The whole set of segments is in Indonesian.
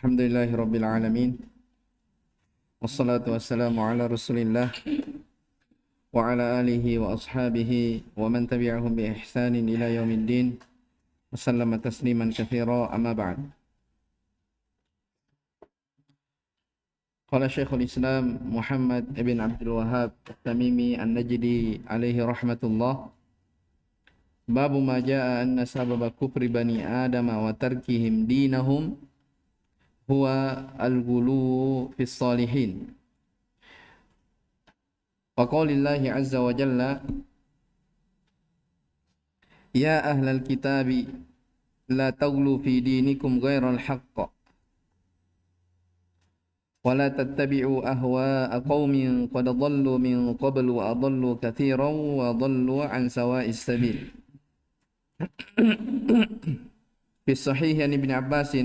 Alhamdulillahi Rabbil Alamin. Wassalatu wassalamu ala Rasulillah wa ala alihi wa ashabihi wa man tabi'ahum bi ihsanin ila yaumiddin. Wasallama tasliman katsira, amma ba'd. Qala Syekhul Islam Muhammad ibn Abdul Wahhab At-Tamimi An-Najdi alaihi rahmatullah. Babu ma jaa anna sababa kufri bani Adam wa tarkihim dinahum huwa al-ghulu fis salihin. Wa qaulillahi azza wa jalla ya ahlal kitabi la taghlu fi dinikum ghairal haqq wa la tattabi'u ahwa'a qaumin qad dhallu min qablu wa adallu katsiran wa dhallu an sawa'is sabil. Fi sahih an Ibn Abbas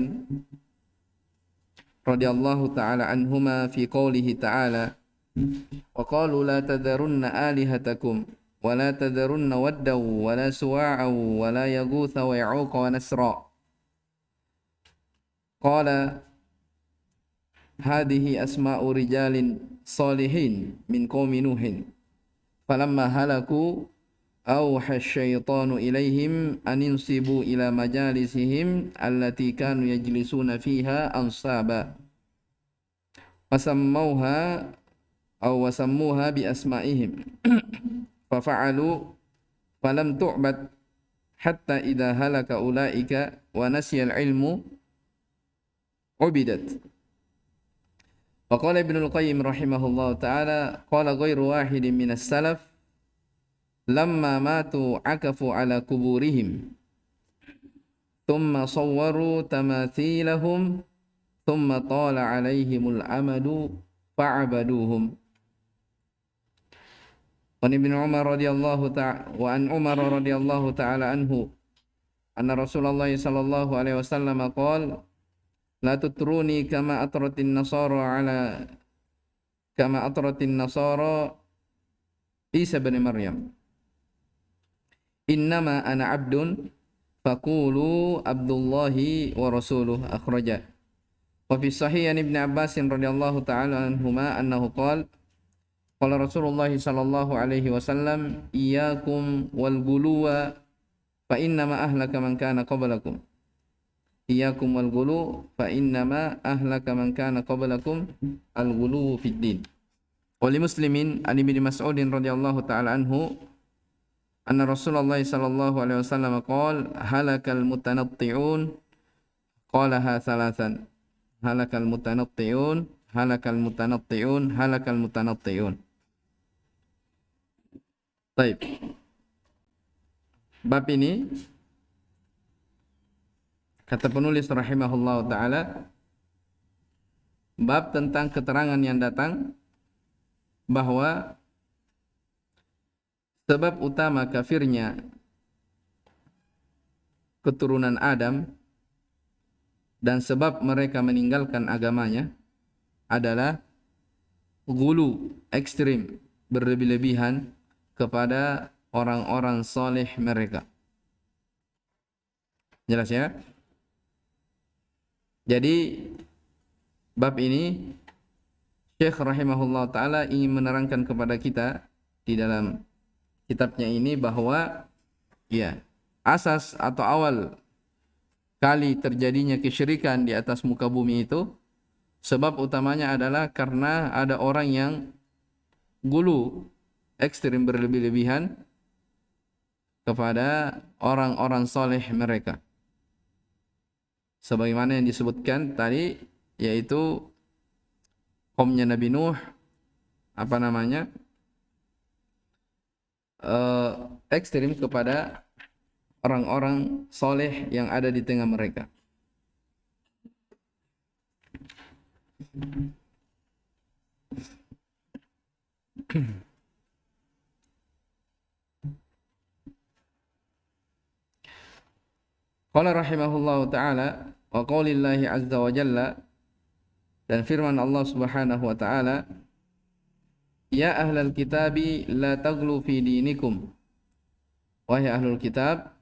radhiyallahu ta'ala anhuma fi qoulihi ta'ala wa qalu la tadharunna alihatakum wa la tadharunna waddaw wa la suwa'aw wa la yaghutha wa ya'uqa wa nasra. Qala hadhihi asma'u rijalin salihin min qaumi nuhin falamma halaku awha asyaitanu ilaihim an insibu ila majalisihim allati kanu yajlisuna fiha ansaba wasammauha wasammuha bi asma'ihim fafa'alu falam tu'bad hatta idha halaka ulaika wa nasiya al-ilmu ubidat. Wa qala Ibnul Qayyim rahimahullahu ta'ala qala ghairu wahidin minas salaf lamma matu akafu ala kuburihim thumma sawwaru tamathilahum thumma tala alaihimul amadu fa'abaduhum. Wa Ibn Umar radhiyallahu ta'ala wa an Umar radhiyallahu ta'ala anhu anna Rasulullah sallallahu alaihi wasallam qala la tutruni kama atratin nasara Isa bin Maryam. Innama ana abdun faqulu abdullahi wa rasuluh, akhraja. Wa fi sahih an Ibn Abbas radhiyallahu ta'ala anhuma annahu qala qala Rasulullah sallallahu alaihi wasallam iyyakum wal ghuluwa fa innama ahlaka man kana qablakum. Iyyakum wal ghulu fa innama ahlaka man kana qablakum al ghulu fid din. Wa li Muslimin an Ibnu Mas'ud radhiyallahu ta'ala anhu anna Rasulullah sallallahu alaihi wasallam qala halakal mutanatti'un qalaha thalathan halakal mutanatti'un halakal mutanatti'un halakal mutanatti'un. Baik. Bab ini kata penulis rahimahullah ta'ala bab tentang keterangan yang datang bahwa sebab utama kafirnya keturunan Adam dan sebab mereka meninggalkan agamanya adalah ghulu, ekstrim, berlebih-lebihan kepada orang-orang soleh mereka. Jelas ya? Jadi bab ini Syekh rahimahullah ta'ala ingin menerangkan kepada kita di dalam kitabnya ini bahwa ya, asas atau awal kali terjadinya kesyirikan di atas muka bumi itu sebab utamanya adalah karena ada orang yang gulu, ekstrim, berlebih-lebihan kepada orang-orang soleh mereka. Sebagaimana yang disebutkan tadi, yaitu kaumnya Nabi Nuh, ekstrim kepada orang-orang soleh yang ada di tengah mereka. Qala rahimahullahu ta'ala wa qaulillahi azza wa jalla, dan firman Allah subhanahu wa ta'ala, ya ahlal kitabi la taghlu fi dinikum, wahai ahlul kitab,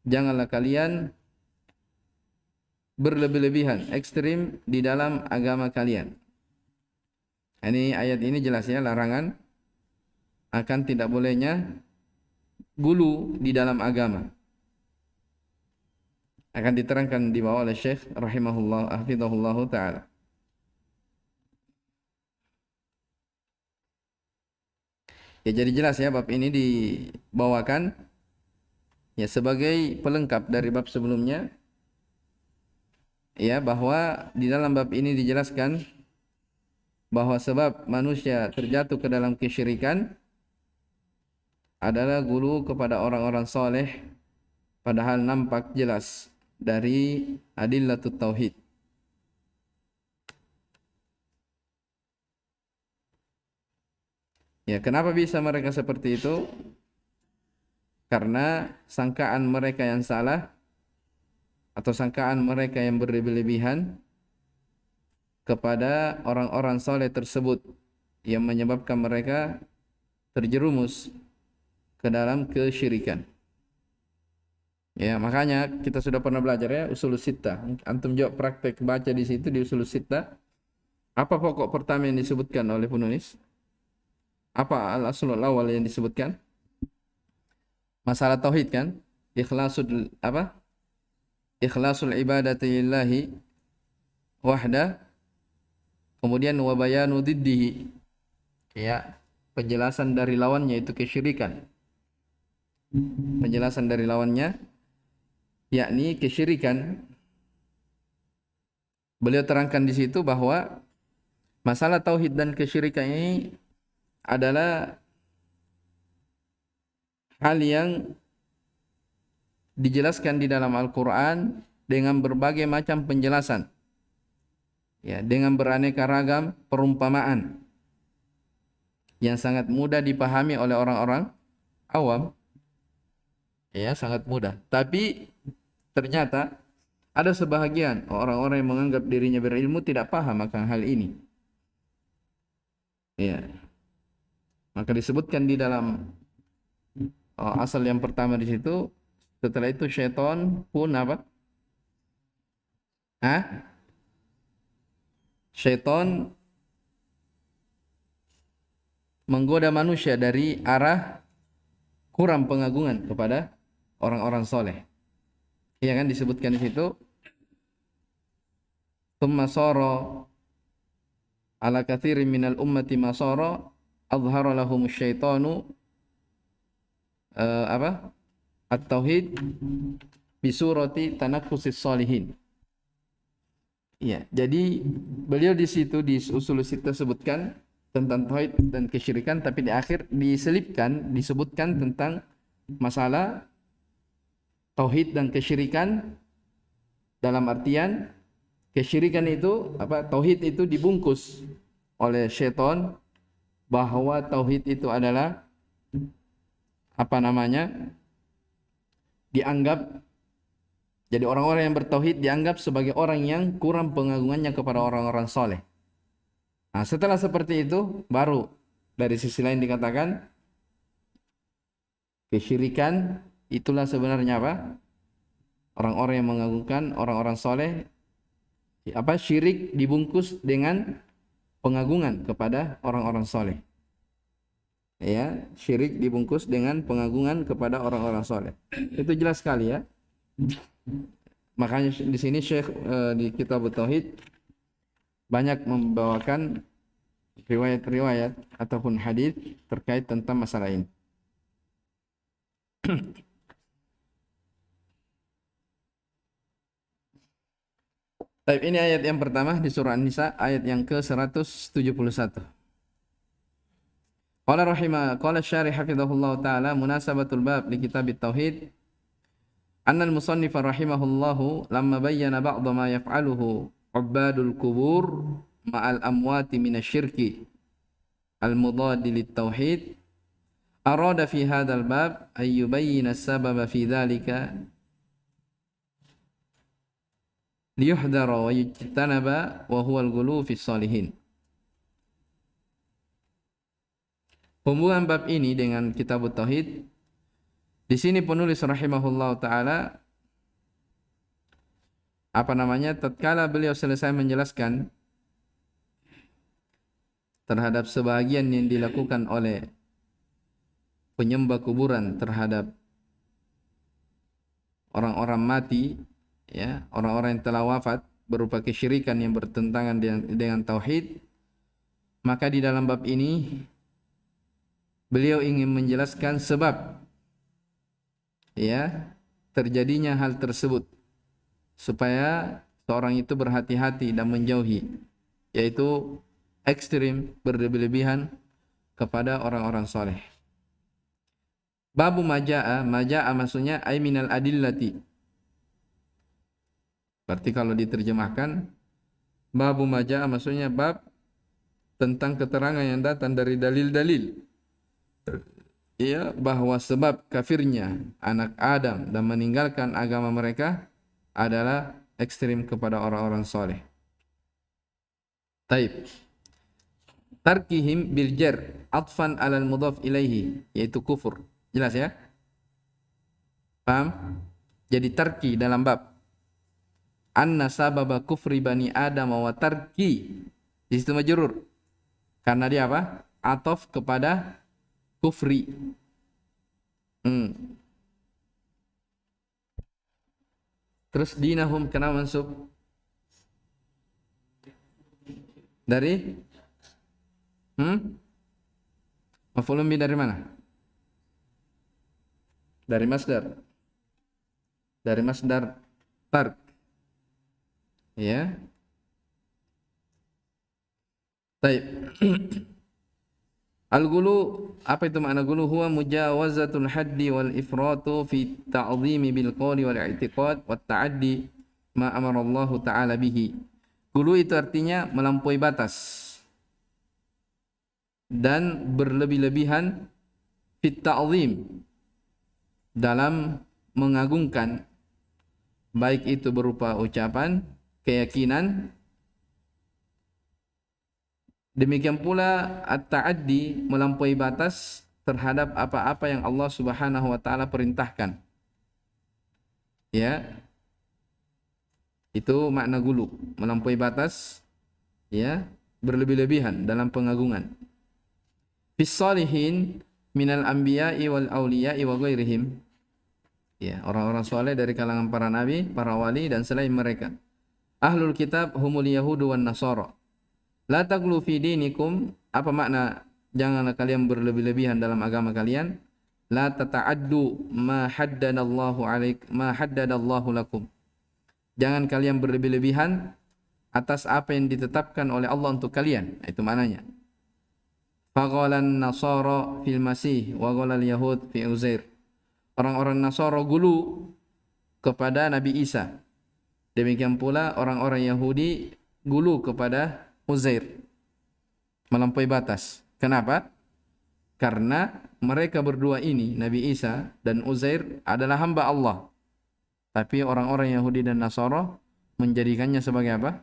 janganlah kalian berlebih-lebihan, ekstrim di dalam agama kalian. Ini ayat ini jelas ya, larangan akan tidak bolehnya gulu di dalam agama. Akan diterangkan di bawah oleh Syekh rahimahullah hafizahullah taala. Ya, jadi jelas ya, bab ini dibawakan ya sebagai pelengkap dari bab sebelumnya, ya, bahwa di dalam bab ini dijelaskan bahwa sebab manusia terjatuh ke dalam kesyirikan adalah gulu kepada orang-orang soleh, padahal nampak jelas dari adillatut tauhid. Ya, kenapa bisa mereka seperti itu? Karena sangkaan mereka yang salah atau sangkaan mereka yang berlebih-lebihan kepada orang-orang soleh tersebut yang menyebabkan mereka terjerumus ke dalam kesyirikan. Ya, makanya kita sudah pernah belajar ya usulus sittah. Antum jawab praktek baca di situ di usulus sittah. Apa pokok pertama yang disebutkan oleh penulis? Apa al-aslul awal yang disebutkan? Masalah tauhid kan? Ikhlasul apa? Ikhlasul ibadati lillahi wahda. Kemudian wa bayanu diddihi. Ya, penjelasan dari lawannya itu kesyirikan. Penjelasan dari lawannya yakni kesyirikan. Beliau terangkan di situ bahwa masalah tauhid dan kesyirikan ini adalah hal yang dijelaskan di dalam Al-Quran dengan berbagai macam penjelasan, ya, dengan beraneka ragam perumpamaan yang sangat mudah dipahami oleh orang-orang awam, ya, sangat mudah. Tapi ternyata ada sebahagian orang-orang yang menganggap dirinya berilmu tidak paham akan hal ini, ya. Maka disebutkan di dalam asal yang pertama di situ. Setelah itu syaitan pun apa? Syaitan menggoda manusia dari arah kurang pengagungan kepada orang-orang soleh. Iya kan, disebutkan di situ. Tsumma sara ala katsirin minal ummati ma sara adhhara lahum syaitanu at-tauhid bi surati tanaqqusis sholihin. Ya, jadi beliau di situ di usul sittah sebutkan tentang tauhid dan kesyirikan, tapi di akhir disebutkan tentang masalah tauhid dan kesyirikan dalam artian kesyirikan itu tauhid itu dibungkus oleh syaitan bahwa tauhid itu adalah dianggap, jadi orang-orang yang bertauhid dianggap sebagai orang yang kurang pengagungannya kepada orang-orang soleh. Nah, setelah seperti itu baru dari sisi lain dikatakan kesyirikan itulah sebenarnya orang-orang yang mengagungkan orang-orang soleh. Syirik dibungkus dengan pengagungan kepada orang-orang soleh. Ya, syirik dibungkus dengan pengagungan kepada orang-orang soleh. Itu jelas sekali ya. Makanya di sini Syekh di Kitab Tauhid banyak membawakan riwayat-riwayat ataupun hadis terkait tentang masalah ini. Baik, ini ayat yang pertama di surah An-Nisa, ayat yang ke-171. Qala syarih hafizahullah ta'ala munasabatul bab li kitab at-tauhid anna al-musannif rahimahullahu lamma bayyana ba'd ma yaf'aluhu ubadul kubur ma'al amwati minasyirki al-mudad lit-tauhid arada fi hadzal bab ay yubayyana as-sababa fi dhalika liyuhdara wa yujtanaba wa huwa al-ghulu fi salihin. Hubungan bab ini dengan Kitab Tauhid, di sini penulis rahimahullah taala tatkala beliau selesai menjelaskan terhadap sebahagian yang dilakukan oleh penyembah kuburan terhadap orang-orang mati, ya, orang-orang yang telah wafat berupa kesyirikan yang bertentangan dengan tauhid, maka di dalam bab ini beliau ingin menjelaskan sebab, ya, terjadinya hal tersebut supaya seorang itu berhati-hati dan menjauhi, yaitu ekstrim berlebih-lebihan kepada orang-orang soleh. Babu maja'a maksudnya ay minal adillati. Berarti kalau diterjemahkan, babu maja'a maksudnya bab tentang keterangan yang datang dari dalil-dalil, ya, bahwa sebab kafirnya anak Adam dan meninggalkan agama mereka adalah ekstrim kepada orang-orang soleh. Taib. Tarkihim bil jar atfan alal mudhaf ilaihi, yaitu kufur. Jelas ya? Paham? Jadi tarki dalam bab anna sababa kufri bani Adam wa tarki, di situ majrur. Karena dia apa? Ataf kepada kufri. Terus dinahum kenapa mansub? Dari maf'ulun bi dari mana? Dari masdar. Dari masdar tark. Ya. Baik. Al-gulu, apa itu makna gulu? Huwa mujawazatul haddi wal ifratu fi ta'zimi bil qawli wal i'tiqad wat ta'addi ma amara Allah Ta'ala bihi. Gulu itu artinya melampaui batas dan berlebih-lebihan fit ta'zim, dalam mengagungkan, baik itu berupa ucapan, keyakinan. Demikian pula at-ta'addi, melampaui batas terhadap apa-apa yang Allah Subhanahu wa taala perintahkan. Ya. Itu makna gulu, melampaui batas, ya, berlebih-lebihan dalam pengagungan. Fis salihin minal anbiya'i wal auliya'i wa ghairihim. Ya, orang-orang soleh dari kalangan para nabi, para wali dan selain mereka. Ahlul kitab humul yahudu wan nasara. La taglu fi dinikum, apa makna janganlah kalian berlebih-lebihan dalam agama kalian. La tata'addu ma haddadallahu lakum. Jangan kalian berlebih-lebihan atas apa yang ditetapkan oleh Allah untuk kalian. Itu maknanya. Faqalan nasara fil masih wa qalal yahud fi Uzair. Orang-orang Nasara gulu kepada Nabi Isa. Demikian pula orang-orang Yahudi gulu kepada Uzair, melampaui batas. Kenapa? Karena mereka berdua ini, Nabi Isa dan Uzair, adalah hamba Allah. Tapi orang-orang Yahudi dan Nasara menjadikannya sebagai apa?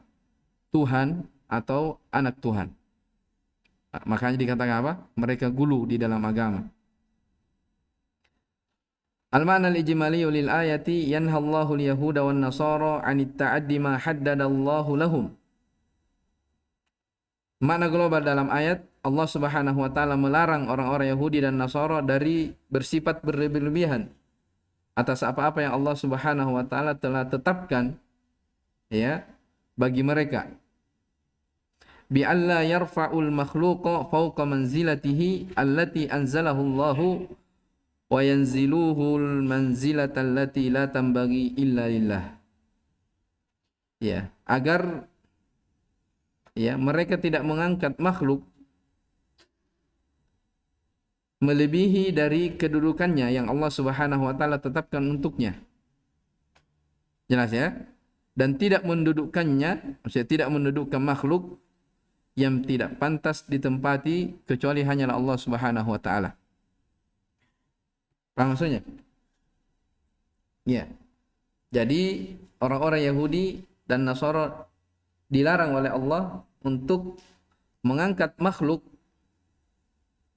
Tuhan atau anak Tuhan. Makanya dikatakan apa? Mereka gulu di dalam agama. Al-ma'na al-ijmali lil ayati yanhallahu al-yahuda wan nasara 'anit ta'addi ma haddadallahu lahum. Makna global dalam ayat, Allah Subhanahu wa taala melarang orang-orang Yahudi dan Nasara dari bersifat berlebih-lebihan atas apa-apa yang Allah Subhanahu wa taala telah tetapkan, ya, bagi mereka. Bi alla yarfa'ul makhluqa fawqa manzilatihi allati anzalahu Allahu wa yanziluhul manzilata allati la tambagi illa lillah. Ya, agar, ya, mereka tidak mengangkat makhluk melebihi dari kedudukannya yang Allah Subhanahu wa taala tetapkan untuknya. Jelas ya? Dan tidak mendudukkannya, maksudnya tidak mendudukkan makhluk yang tidak pantas ditempati kecuali hanyalah Allah Subhanahu wa taala. Paham maksudnya? Ya. Jadi orang-orang Yahudi dan Nasara dilarang oleh Allah untuk mengangkat makhluk,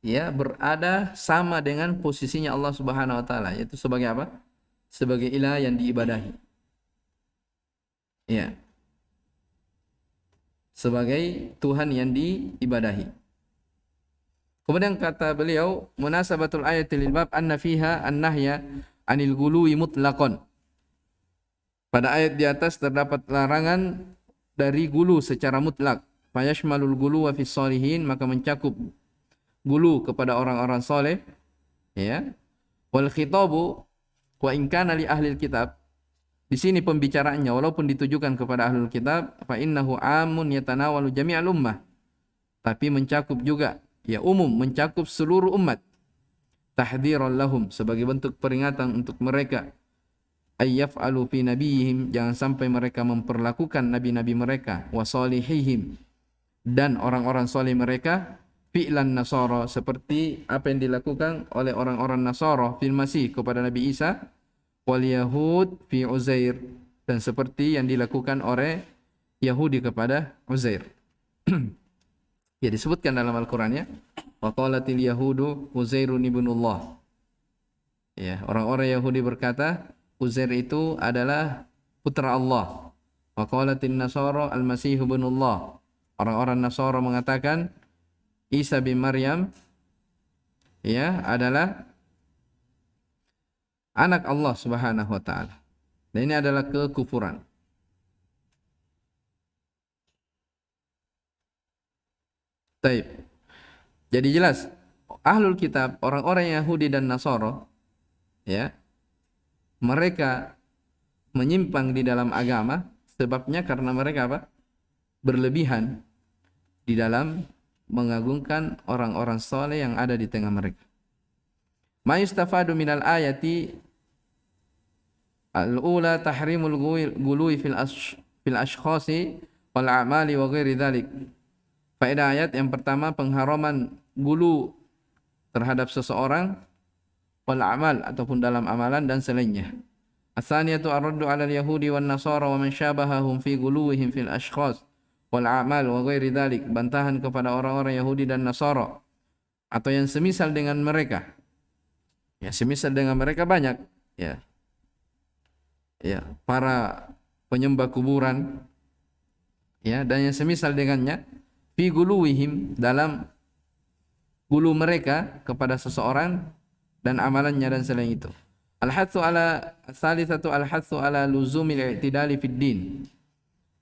ya, berada sama dengan posisinya Allah Subhanahu wa taala, yaitu sebagai apa? Sebagai ilah yang diibadahi. Ya, sebagai Tuhan yang diibadahi. Kemudian kata beliau, munasabatul ayati lil bab anna fiha an-nahya anil ghuluwi mutlaqan. Pada ayat di atas terdapat larangan dari gulu secara mutlak. Fayashmalul gulu wa fis salihin, maka mencakup gulu kepada orang-orang soleh, ya. Wal khitabu wa in kana li ahli kitab. Di sini pembicaraannya walaupun ditujukan kepada ahlul kitab, fa innahu amun yatanawalu jami'al ummah. Tapi mencakup juga, ya umum, mencakup seluruh umat. Tahdhiran lahum, sebagai bentuk peringatan untuk mereka. Ayyaf'alu fi nabiyihim, jangan sampai mereka memperlakukan nabi-nabi mereka, wa salihihim, dan orang-orang soleh mereka, fi'lan nasara, seperti apa yang dilakukan oleh orang-orang Nasara fil Masih kepada Nabi Isa, wal Yahud fi Uzair, dan seperti yang dilakukan oleh Yahudi kepada Uzair. Ya, disebutkan dalam Al-Qur'an, ya. Wa qalatil yahudu Uzairun ibnullah. Ya, orang-orang Yahudi berkata Uzair itu adalah putra Allah. Wa qalatin nasara al-Masih ibnullah. Orang-orang Nasara mengatakan Isa bin Maryam, ya, adalah anak Allah Subhanahu wa taala. Dan ini adalah kekufuran. Taib. Jadi jelas ahlul kitab, orang-orang Yahudi dan Nasara, ya, mereka menyimpang di dalam agama sebabnya karena mereka apa? Berlebihan di dalam mengagungkan orang-orang soleh yang ada di tengah mereka. Ma yustafadu minal ayati al-ula tahrimul gului fil ashkhasi wal a'mali wa ghairi dzalik. Faedah ayat yang pertama, pengharaman gulu terhadap seseorang, wal amal, ataupun dalam amalan dan selainnya. As-saniyatu ar-raddu 'ala al-yahudi wan nasara wa man syabahahum fi guluwihim fil ashkhas wal a'mal wa ghairi dzalik, bantahan kepada orang-orang Yahudi dan Nasara atau yang semisal dengan mereka. Ya, semisal dengan mereka banyak, ya. Ya, para penyembah kuburan, ya, dan yang semisal dengannya, fi guluwihim, dalam gulu mereka kepada seseorang dan amalannya dan selain itu. Al-hatsu ala as-salisatu al-hatsu ala luzumil i'tidali fid din.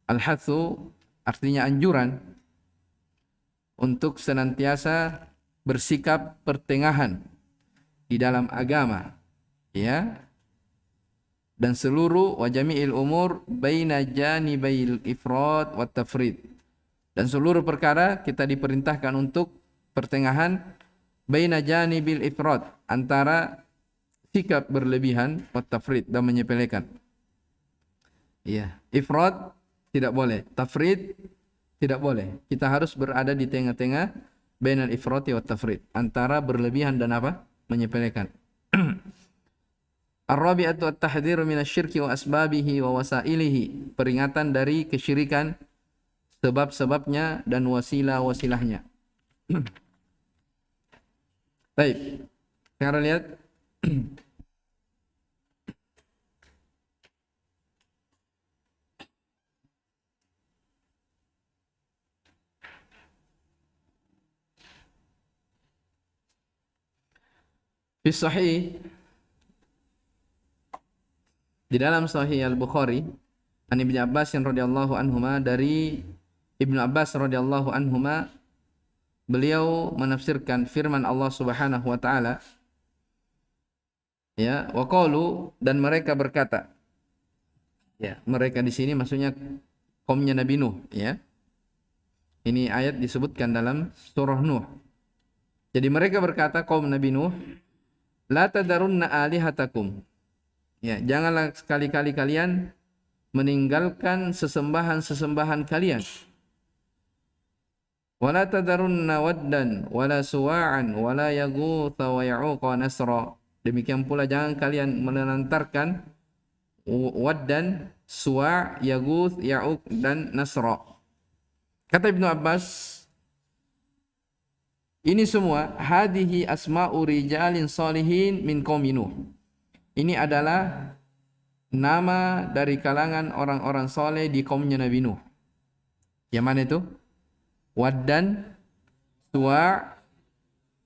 Al-hatsu artinya anjuran untuk senantiasa bersikap pertengahan di dalam agama, ya, dan seluruh wa jami'il umur baina janibail ifrat wat tafrid, dan seluruh perkara kita diperintahkan untuk pertengahan baina janibil ifrat, antara sikap berlebihan wat tafrid, dan menyepelekan. Ya, ifrat tidak boleh, tafrid tidak boleh. Kita harus berada di tengah-tengah bainal ifrati wat tafrid, antara berlebihan dan apa? Menyepelekan. Ar-rabi'atu at-tahdhiru minasyirki wa asbabihi wa wasailihi, peringatan dari kesyirikan, sebab-sebabnya dan wasilah-wasilahnya. Baik. Sekarang lihat fi sahih, di dalam Sahih Al-Bukhari, an Ibnu Abbas radhiyallahu anhuma, dari Ibnu Abbas radhiyallahu anhuma, beliau menafsirkan firman Allah Subhanahu wa taala, ya, wa qalu, dan mereka berkata. Ya, mereka di sini maksudnya kaumnya Nabi Nuh, ya. Ini ayat disebutkan dalam surah Nuh. Jadi mereka berkata, kaum Nabi Nuh, la tadarunna alihatakum. Ya, janganlah sekali-kali kalian meninggalkan sesembahan-sesembahan kalian. Wala tadarunna waddan wala suwa'an wala yaghutha wa ya'uqa nasra. Demikian pula jangan kalian menelantarkan waddan, suwa', yaghuth, ya'uq, dan nasra. Kata Ibnu Abbas, ini semua hadihi asma'u rijalin salihin min qaumi Nuh. Ini adalah nama dari kalangan orang-orang soleh di kaumnya Nabi Nuh. Yang mana itu? Waddan, Suwa',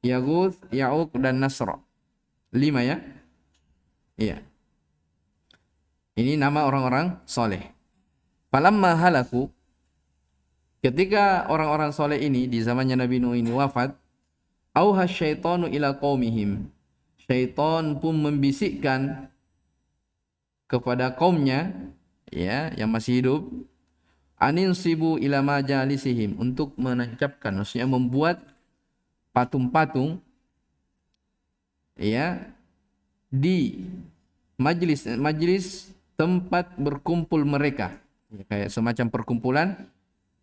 Yaguth, Ya'uq, dan Nasra. 5 ya? Iya. Ini nama orang-orang soleh. Falamma halaku, ketika orang-orang soleh ini di zamannya Nabi Nuh ini wafat, auha syaitanu ila qaumihim. Syaitan pun membisikkan kepada kaumnya, ya, yang masih hidup, aninsibu ila majalisihim, untuk menancapkan, maksudnya membuat patung-patung, ya, di majlis tempat berkumpul mereka, ya, kayak semacam perkumpulan.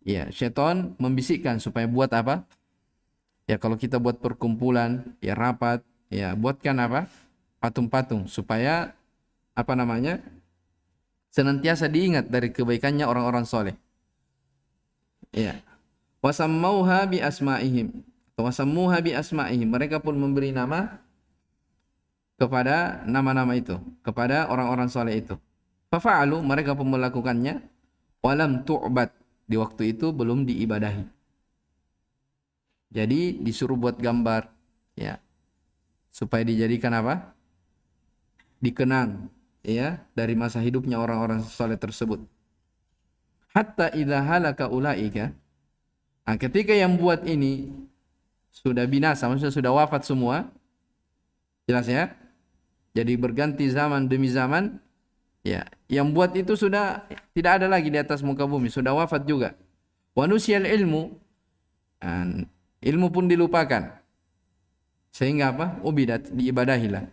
Ya, syaitan membisikkan supaya buat apa? Ya, kalau kita buat perkumpulan, ya rapat, ya buatkan apa? Patung-patung supaya apa namanya? Senantiasa diingat dari kebaikannya orang-orang soleh. Ya. Wasammauha bi asma'ihim. Wasammuha bi asma'ihim. Mereka pun memberi nama kepada nama-nama itu, kepada orang-orang soleh itu. Fafa'alu, mereka pun melakukannya. Walam tu'bad, di waktu itu belum diibadahi. Jadi disuruh buat gambar, ya, supaya dijadikan apa? Dikenang, ya, dari masa hidupnya orang-orang soleh tersebut. Hatta idza halaka ulaika, nah, ketika yang buat ini sudah binasa, maksudnya sudah wafat semua, jelas ya. Jadi berganti zaman demi zaman, ya, yang buat itu sudah tidak ada lagi di atas muka bumi, sudah wafat juga. Wa nusyal ilmu, dan ilmu pun dilupakan. Sehingga apa? Ubidat, diibadahilah.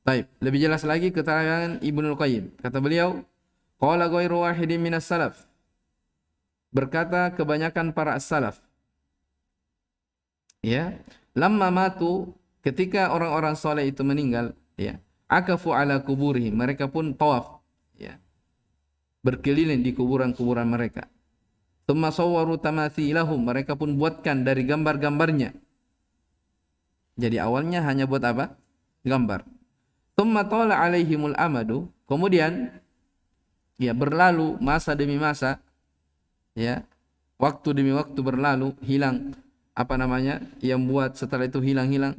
Baik, lebih jelas lagi keterangan Ibnul Qayyim. Kata beliau, qala ghairu wahidin minas salaf. Berkata kebanyakan para as-salaf, ya, lamma matu, ketika orang-orang soleh itu meninggal, ya, akafu ala kuburihim, mereka pun tawaf, ya, berkeliling di kuburan-kuburan mereka. Tsumma sawwaru tamathilahum, mereka pun buatkan dari gambar-gambarnya. Jadi awalnya hanya buat apa? Gambar. Tsumma tala alaihimul amadu, kemudian, ya, berlalu masa demi masa, ya, waktu demi waktu berlalu, hilang apa namanya yang buat, setelah itu hilang-hilang.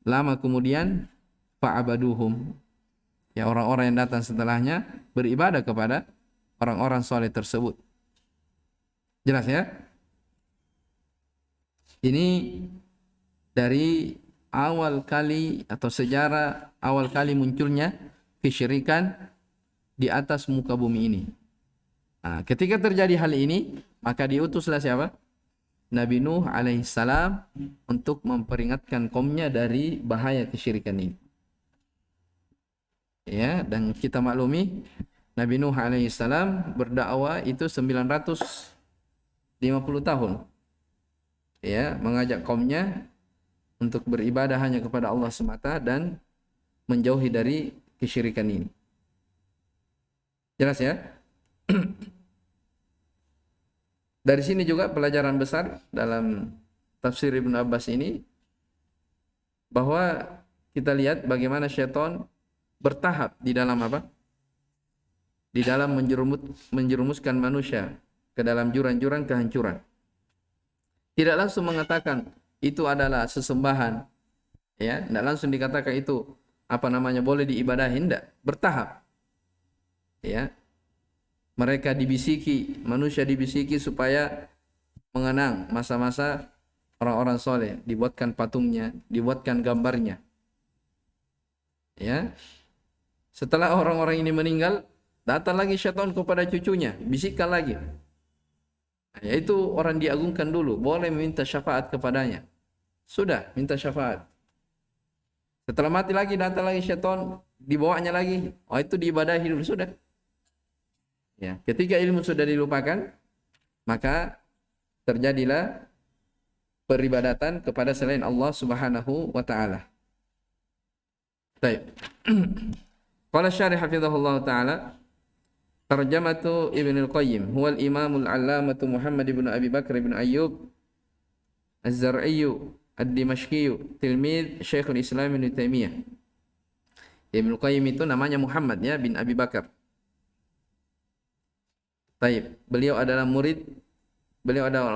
Lama kemudian fa'abaduhum, ya, orang-orang yang datang setelahnya beribadah kepada orang-orang soleh tersebut. Jelas ya? Ini dari awal kali atau sejarah awal kali munculnya kesyirikan di atas muka bumi ini. Nah, ketika terjadi hal ini, maka diutuslah siapa? Nabi Nuh alaihissalam untuk memperingatkan kaumnya dari bahaya kesyirikan ini. Ya, dan kita maklumi Nabi Nuh alaihissalam berdakwah itu 950 tahun. Ya, mengajak kaumnya untuk beribadah hanya kepada Allah semata dan menjauhi dari kesyirikan ini. Jelas ya? Dari sini juga pelajaran besar dalam tafsir Ibnu Abbas ini, bahwa kita lihat bagaimana syaitan bertahap di dalam apa? Di dalam menjerumuskan manusia ke dalam jurang-jurang kehancuran. Tidak langsung mengatakan itu adalah sesembahan, ya, tidak langsung dikatakan itu apa namanya boleh diibadahi, tidak, bertahap. Ya. Mereka dibisiki, manusia dibisiki supaya mengenang masa-masa orang-orang soleh, dibuatkan patungnya, dibuatkan gambarnya. Ya. Setelah orang-orang ini meninggal, datang lagi syaitan kepada cucunya, bisikkan lagi. Yaitu orang diagungkan dulu, boleh meminta syafaat kepadanya. Sudah, minta syafaat. Setelah mati lagi, datang lagi syaitan, dibawanya lagi. Oh, itu diibadahi dulu, sudah. Ya, ketika ilmu sudah dilupakan, maka terjadilah peribadatan kepada selain Allah Subhanahu wa taala. Baik. Qala syarih hafizahullah taala, tarjamatu Ibnu Al-Qayyim huwa al-Imam al-Allamah Muhammad ibn Abi Bakr ibn Ayyub Az-Zar'i ad-Dimashqi tilmid Syekhul Islam Ibnu Taimiyah. Ibnu Qayyim itu namanya Muhammad ya bin Abi Bakar. Taib. Beliau adalah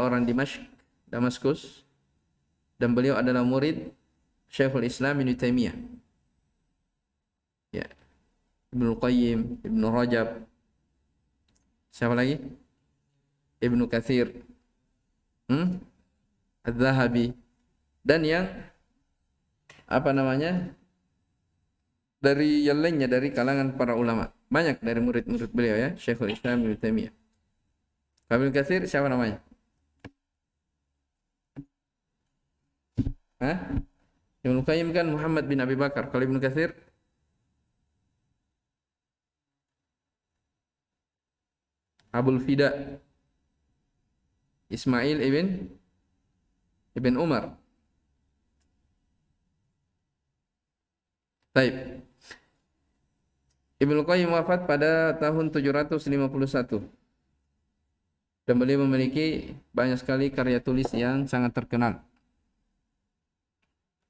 orang Damaskus, dan beliau adalah murid Syekhul Islam Ibnu Taimiyah. Ya. Ibnu Qayyim, Ibnu Rajab. Siapa lagi? Ibnu Katsir. Az-Zahabi. Dan yang dari yang lainnya dari kalangan para ulama. Banyak dari murid-murid beliau ya, Syekhul Islam Ibnu Taimiyah. Ibnu Katsir siapa namanya? Ibnu Qayyim kan Muhammad bin Abi Bakar. Kalau Ibnu Katsir Abul Fida Ismail ibn Umar. Taib. Ibnu Qayyim wafat pada tahun 751. Dan beliau memiliki banyak sekali karya tulis yang sangat terkenal.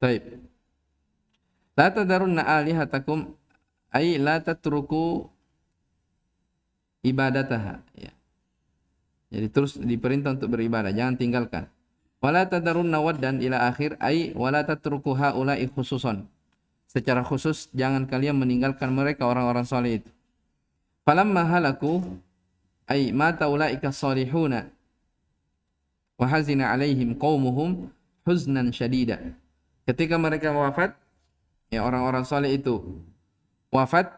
Taib. La tadarunna alihatakum ay la tatruku ibadataha. Ya. Jadi terus diperintah untuk beribadah, jangan tinggalkan. Wala tadarunna waddan ila akhir ay wala tatruku haula'i khususan. Secara khusus jangan kalian meninggalkan mereka orang-orang saleh itu. Falamma halaku ay mata ulaika salihuna wa hazina alaihim qaumuhum huznan syadida. Ketika mereka wafat, ya orang-orang saleh itu wafat,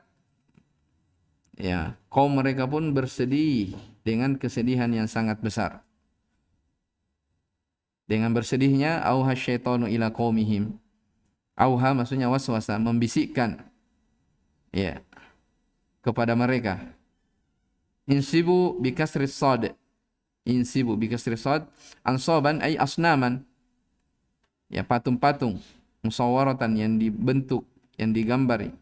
ya kaum mereka pun bersedih dengan kesedihan yang sangat besar. Dengan bersedihnya auha syaitanu ila qaumihim. Auha maksudnya waswasa, membisikkan ya kepada mereka. Insibu bikasri sad. Insibu bikasri sad, ansaban ay asnaman. Ya patung-patung, musawwaratan yang dibentuk, yang digambari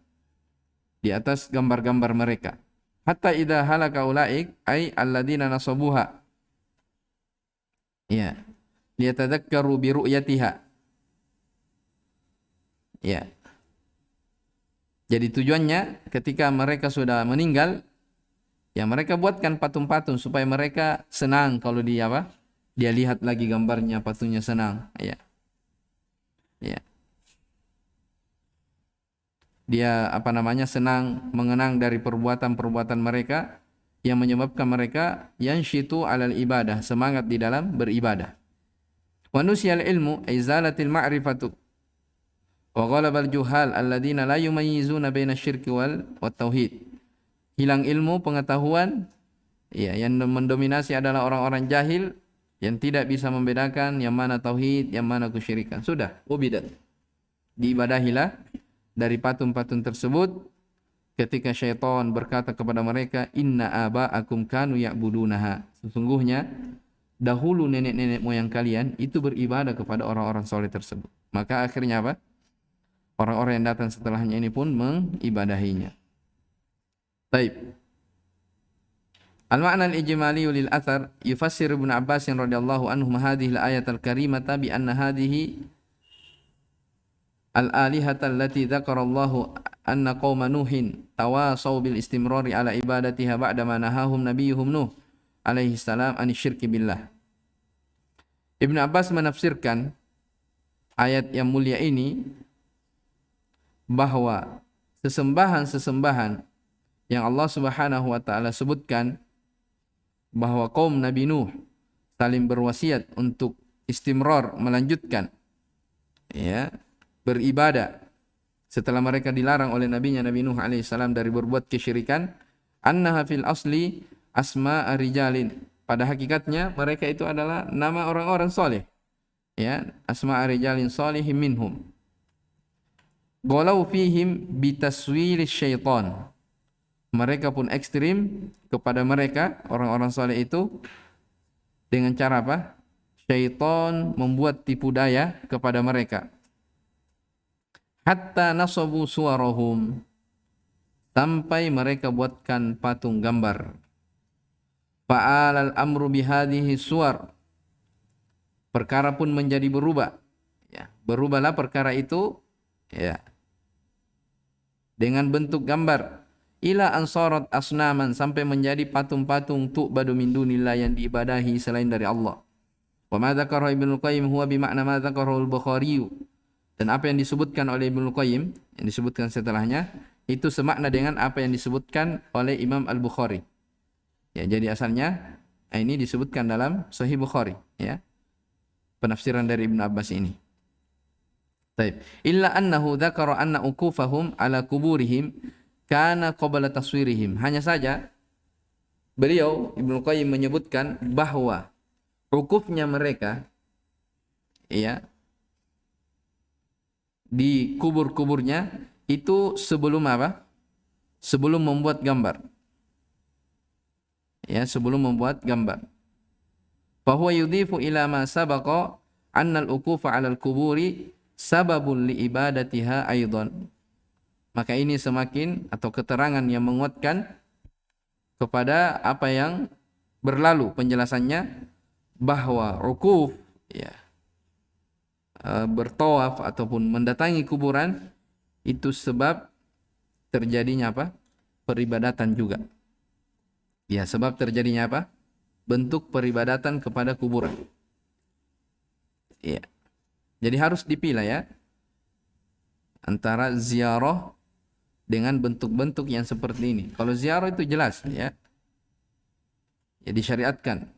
di atas gambar-gambar mereka. Hatta idza halaka ulaik ay alladziina nasabuha. Ya. Liyatadzakkaru bi ru'yatiha. Ya. Jadi tujuannya ketika mereka sudah meninggal, ya mereka buatkan patung-patung supaya mereka senang kalau dia lihat lagi gambarnya, patungnya senang. Ya. Ya. Dia senang mengenang dari perbuatan-perbuatan mereka yang menyebabkan mereka yanshitu alal ibadah, semangat di dalam beribadah. Wa nusyal ilmu ay zalatil ma'rifatu wa ghalabal juhal alladziina la yumayyizuna baina syirki wal tauhid. Hilang ilmu, pengetahuan, ya yang mendominasi adalah orang-orang jahil yang tidak bisa membedakan yang mana tauhid, yang mana kesyirikan. Sudah, ubidat. Diibadahilah dari patung-patung tersebut ketika syaitan berkata kepada mereka, inna aba'akum kanu ya'budunaha. Sesungguhnya dahulu nenek-nenek moyang kalian itu beribadah kepada orang-orang soleh tersebut. Maka akhirnya apa? Orang-orang yang datang setelahnya ini pun mengibadahinya. Baik. Al-ma'na al-ijmali lil athar yufassir Ibnu Abbas radhiyallahu anhu hadhihi al-ayat al-karimata bi anna hadhihi al-alihata allati dzakara Allah anna qauma Nuhin tawasaw bil istimrari ala ibadatiha ba'da ma nahahum nabiyyuhum Nuh alaihi salam an syirki billah. Ibnu Abbas menafsirkan ayat yang mulia ini bahwa sesembahan-sesembahan yang Allah Subhanahu wa taala sebutkan bahwa kaum Nabi Nuh saling berwasiat untuk istimrar, melanjutkan ya beribadah setelah mereka dilarang oleh nabinya Nabi Nuh alaihi salam dari berbuat kesyirikan. Annaha fil asli asma'a rijalin. Pada hakikatnya mereka itu adalah nama orang-orang soleh. Ya, asma'a rijalin salihin minhum. Ghalau fihim bitaswil syaitan. Mereka pun ekstrim kepada mereka orang-orang soleh itu dengan cara apa? Syaitan membuat tipu daya kepada mereka. Hatta nasabu suwarahum, sampai mereka buatkan patung gambar. Fa'alal amru bihadhihi suwar, perkara pun menjadi berubah. Ya, berubahlah perkara itu ya dengan bentuk gambar, ila ansarat asnaman, sampai menjadi patung-patung tu'badu min dunillah, yang diibadahi selain dari Allah. Wa ma dzakara Ibnu Qayyim huwa bimakna ma dzakarahu al-Bukhari. Dan apa yang disebutkan oleh Ibnu Qayyim, yang disebutkan setelahnya, itu semakna dengan apa yang disebutkan oleh Imam Al-Bukhari. Ya, jadi asalnya ini disebutkan dalam Sahih Bukhari, ya. Penafsiran dari Ibnu Abbas ini. Baik. Illa annahu dzakara anna ukufahum ala kuburihim kana qabla taswirihim. Hanya saja beliau Ibnu Qayyim menyebutkan bahwa ukufnya mereka, ya, di kubur-kuburnya itu sebelum apa? Sebelum membuat gambar. Ya, sebelum membuat gambar. Fahuwa yudhifu ila ma sabaqa anna al-ukufa 'ala al-quburi sababun li ibadatiha aidan. Maka ini semakin, atau keterangan yang menguatkan kepada apa yang berlalu penjelasannya, bahwa ukuf, ya, bertawaf ataupun mendatangi kuburan itu sebab terjadinya apa? Peribadatan juga. Ya, sebab terjadinya apa? Bentuk peribadatan kepada kuburan. Ya. Jadi harus dipilah, ya, antara ziarah dengan bentuk-bentuk yang seperti ini. Kalau ziarah itu jelas, ya, ya disyariatkan.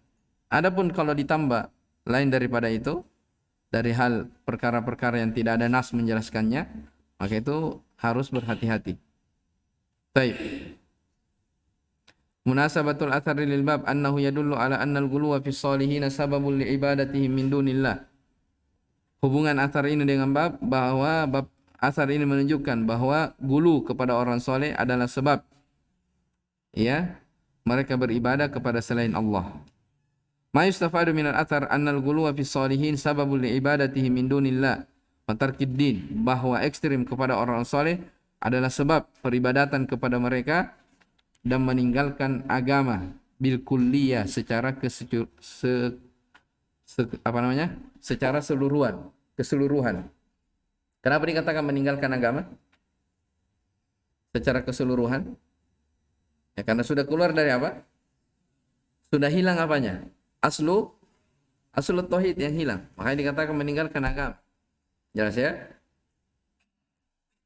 Adapun kalau ditambah lain daripada itu, dari hal perkara-perkara yang tidak ada nas menjelaskannya, maka itu harus berhati-hati. Baik. Munasabatul athari lil bab annahu yadullu ala anna al-ghuluwa fi shalihin sababun li ibadatihim min dunillah. Hubungan asar ini dengan bab, bahwa bab asar ini menunjukkan bahwa gulu kepada orang soleh adalah sebab, ya, mereka beribadah kepada selain Allah. Ma yustafadu minal athar annal ghuluwa fi shalihin sababun li ibadatihi min dunillah wa tarkid din, bahwa ekstrim kepada orang soleh adalah sebab peribadatan kepada mereka dan meninggalkan agama bil kulliyah, secara secara keseluruhan. Kenapa dikatakan meninggalkan agama secara keseluruhan? Ya, karena sudah keluar dari apa? Sudah hilang apanya? Aslu tauhid yang hilang. Makanya dikatakan meninggalkan agama. Jelas, ya?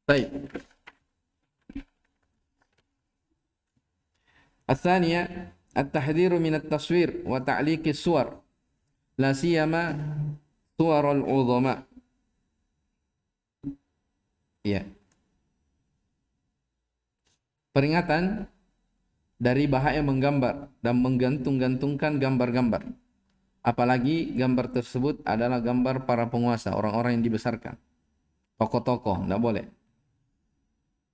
Baik. Ats-tsaniyah at-tahdhiru min at-taswir wa ta'liqi as-suwar, la siyama suwarul uzama. Ya. Peringatan dari bahaya menggambar dan menggantung-gantungkan gambar-gambar. Apalagi gambar tersebut adalah gambar para penguasa, orang-orang yang dibesarkan, tokoh-tokoh, tidak boleh.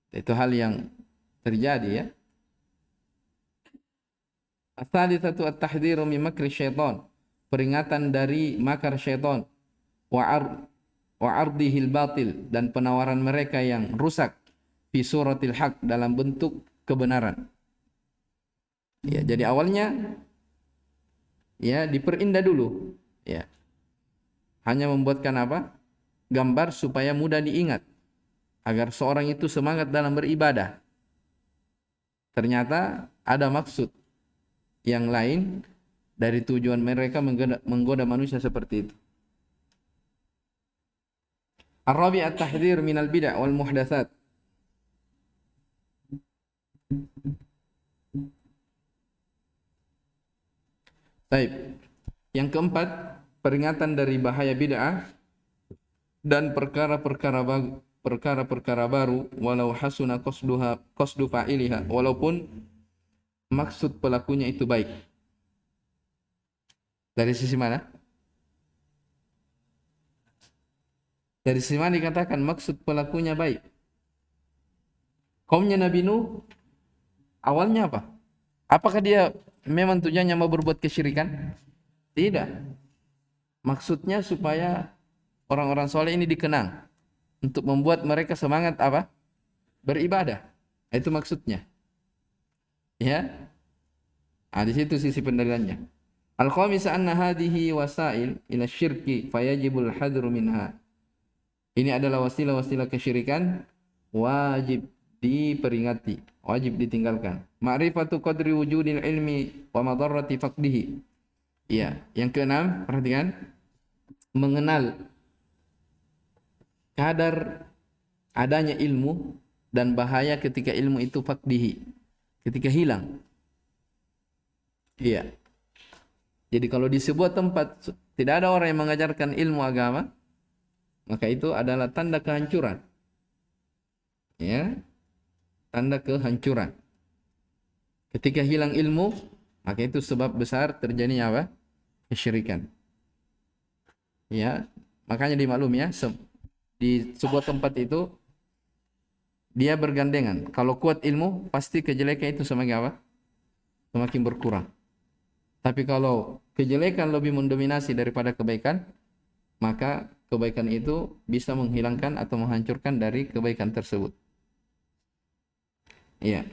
Itu hal yang terjadi, ya. Ats-tsalitsatu at-tahdhiru min makri syaitan, peringatan dari makar syaitan, wa ardihil batil, dan penawaran mereka yang rusak, fi suratil haq, dalam bentuk kebenaran. Ya, jadi awalnya, ya, diperindah dulu, ya. Hanya membuatkan apa? Gambar supaya mudah diingat, agar seorang itu semangat dalam beribadah. Ternyata ada maksud yang lain dari tujuan mereka menggoda manusia seperti itu. Ar-rabi' at-tahdhir minal bid'ah wal muhdatsat. Baik. Yang keempat, peringatan dari bahaya bid'ah dan perkara-perkara baru, walau hasuna qasdu fa'iliha, walaupun maksud pelakunya itu baik. Dari sisi mana? Dari sisi mana dikatakan maksud pelakunya baik? Kaumnya Nabi Nuh awalnya apa? Apakah dia memang tujuannya mau berbuat kesyirikan? Tidak. Maksudnya supaya orang-orang soleh ini dikenang, untuk membuat mereka semangat apa? Beribadah. Itu maksudnya. Ya. Di situ sisi pendalilannya. Al-khamisah anna hadhihi wasail ila syirki fayajibul hadru minha. Ini adalah wasilah-wasilah kesyirikan, wajib diperingati, wajib ditinggalkan. Ma'rifatu qadri wujudil ilmi wa madarrati faqdihi. Iya, yang keenam, perhatikan, mengenal kadar adanya ilmu dan bahaya ketika ilmu itu faqdihi, ketika hilang. Iya. Jadi kalau di sebuah tempat tidak ada orang yang mengajarkan ilmu agama, maka itu adalah tanda kehancuran. Ya, tanda kehancuran. Ketika hilang ilmu, maka itu sebab besar terjadinya apa? Kesyirikan. Ya, makanya dimaklumi ya, di sebuah tempat itu dia bergandengan. Kalau kuat ilmu, pasti kejelekan itu semakin apa? Semakin berkurang. Tapi kalau kejelekan lebih mendominasi daripada kebaikan, maka kebaikan itu bisa menghilangkan atau menghancurkan dari kebaikan tersebut. Iya.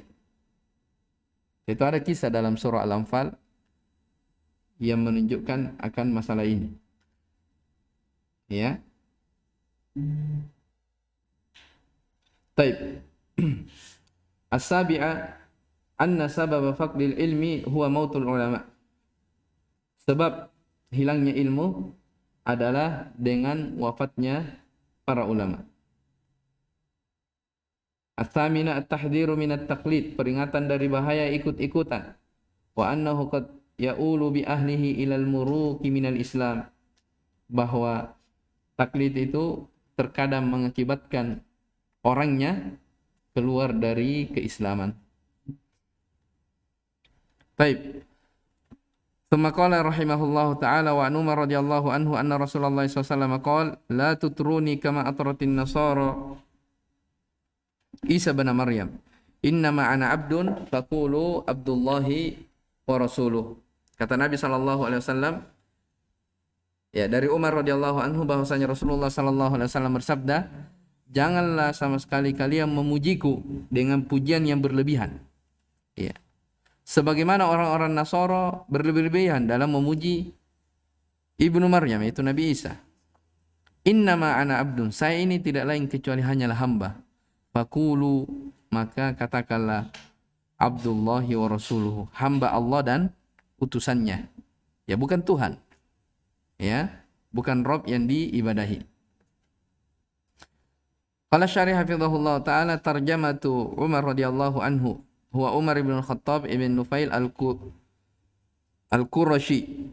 Itu ada kisah dalam surah Al-Anfal yang menunjukkan akan masalah ini. Ya. Taib. As-sabi'a anna sababa faqdil ilmi huwa mautul ulama. Sebab hilangnya ilmu adalah dengan wafatnya para ulama. Ats-tsamina at-tahdhiru min at-taqlid, peringatan dari bahaya ikut-ikutan. Wa annahu qad ya'ulu bi ahlihi ilal muruki minal Islam, bahwa taklid itu terkadang mengakibatkan orangnya keluar dari keislaman. Baik. Tsumma qala rahimahullahu taala wa Umar radhiyallahu anhu anna Rasulullah sallallahu alaihi wasallam qala la tutruni kama atratin nasara Isa bin Maryam. Innama ana abdun faqulu Abdullahi wa rasuluh. Kata Nabi sallallahu alaihi wasallam, ya, dari Umar radhiyallahu anhu bahwasanya Rasulullah sallallahu alaihi wasallam bersabda, janganlah sama sekali kalian memujiku dengan pujian yang berlebihan. Ya. Sebagaimana orang-orang Nasara berlebihan dalam memuji Ibnu Maryam, yaitu Nabi Isa. Innama ana abdun, saya ini tidak lain kecuali hanyalah hamba. Faqulu, maka katakanlah Abdullahi wa rasuluhu, hamba Allah dan utusannya. Ya, bukan Tuhan. Ya, bukan Rabb yang diibadahi. Qala syarih hafizahullah ta'ala tarjamatu Umar radhiyallahu anhu huwa Umar ibn al-Khattab ibn Nufail al-Qurashi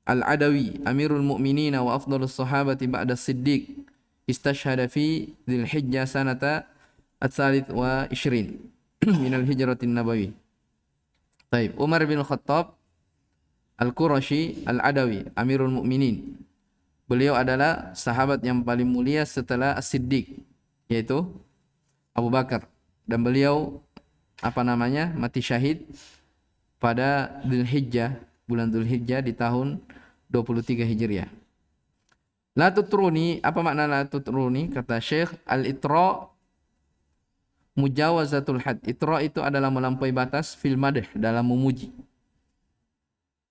al-Adawi amirul mu'minin wa afdalus sahabati ba'da Siddiq, istashhada fi Dzul Hijjah sanata at-tsalits wa 20 min al-hijratin nabawi. Baik, Umar bin Khattab Al-Qurashi Al-Adawi, Amirul Mukminin. Beliau adalah sahabat yang paling mulia setelah As-Siddiq, yaitu Abu Bakar, dan beliau mati syahid pada Dzulhijjah, bulan Dzulhijjah di tahun 23 Hijriah. La tutruni, apa makna la tutruni? Kata Syekh, al-itra mujawazatul had. Itra itu adalah melampaui batas fil madh, dalam memuji.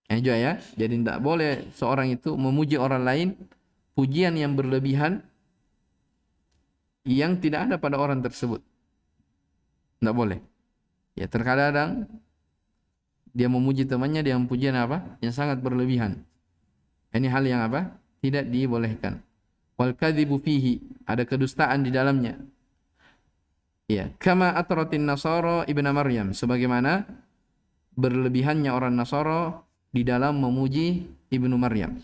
Ya, jadi tidak boleh seorang itu memuji orang lain pujian yang berlebihan yang tidak ada pada orang tersebut. Tidak boleh. Ya, terkadang dia memuji temannya dengan pujian yang sangat berlebihan. Ini hal yang tidak dibolehkan. Wal kadzibu fihi, ada kedustaan di dalamnya. Ya, kama atratin nasara ibnu Maryam, sebagaimana berlebihannya orang Nasara di dalam memuji Ibnu Maryam.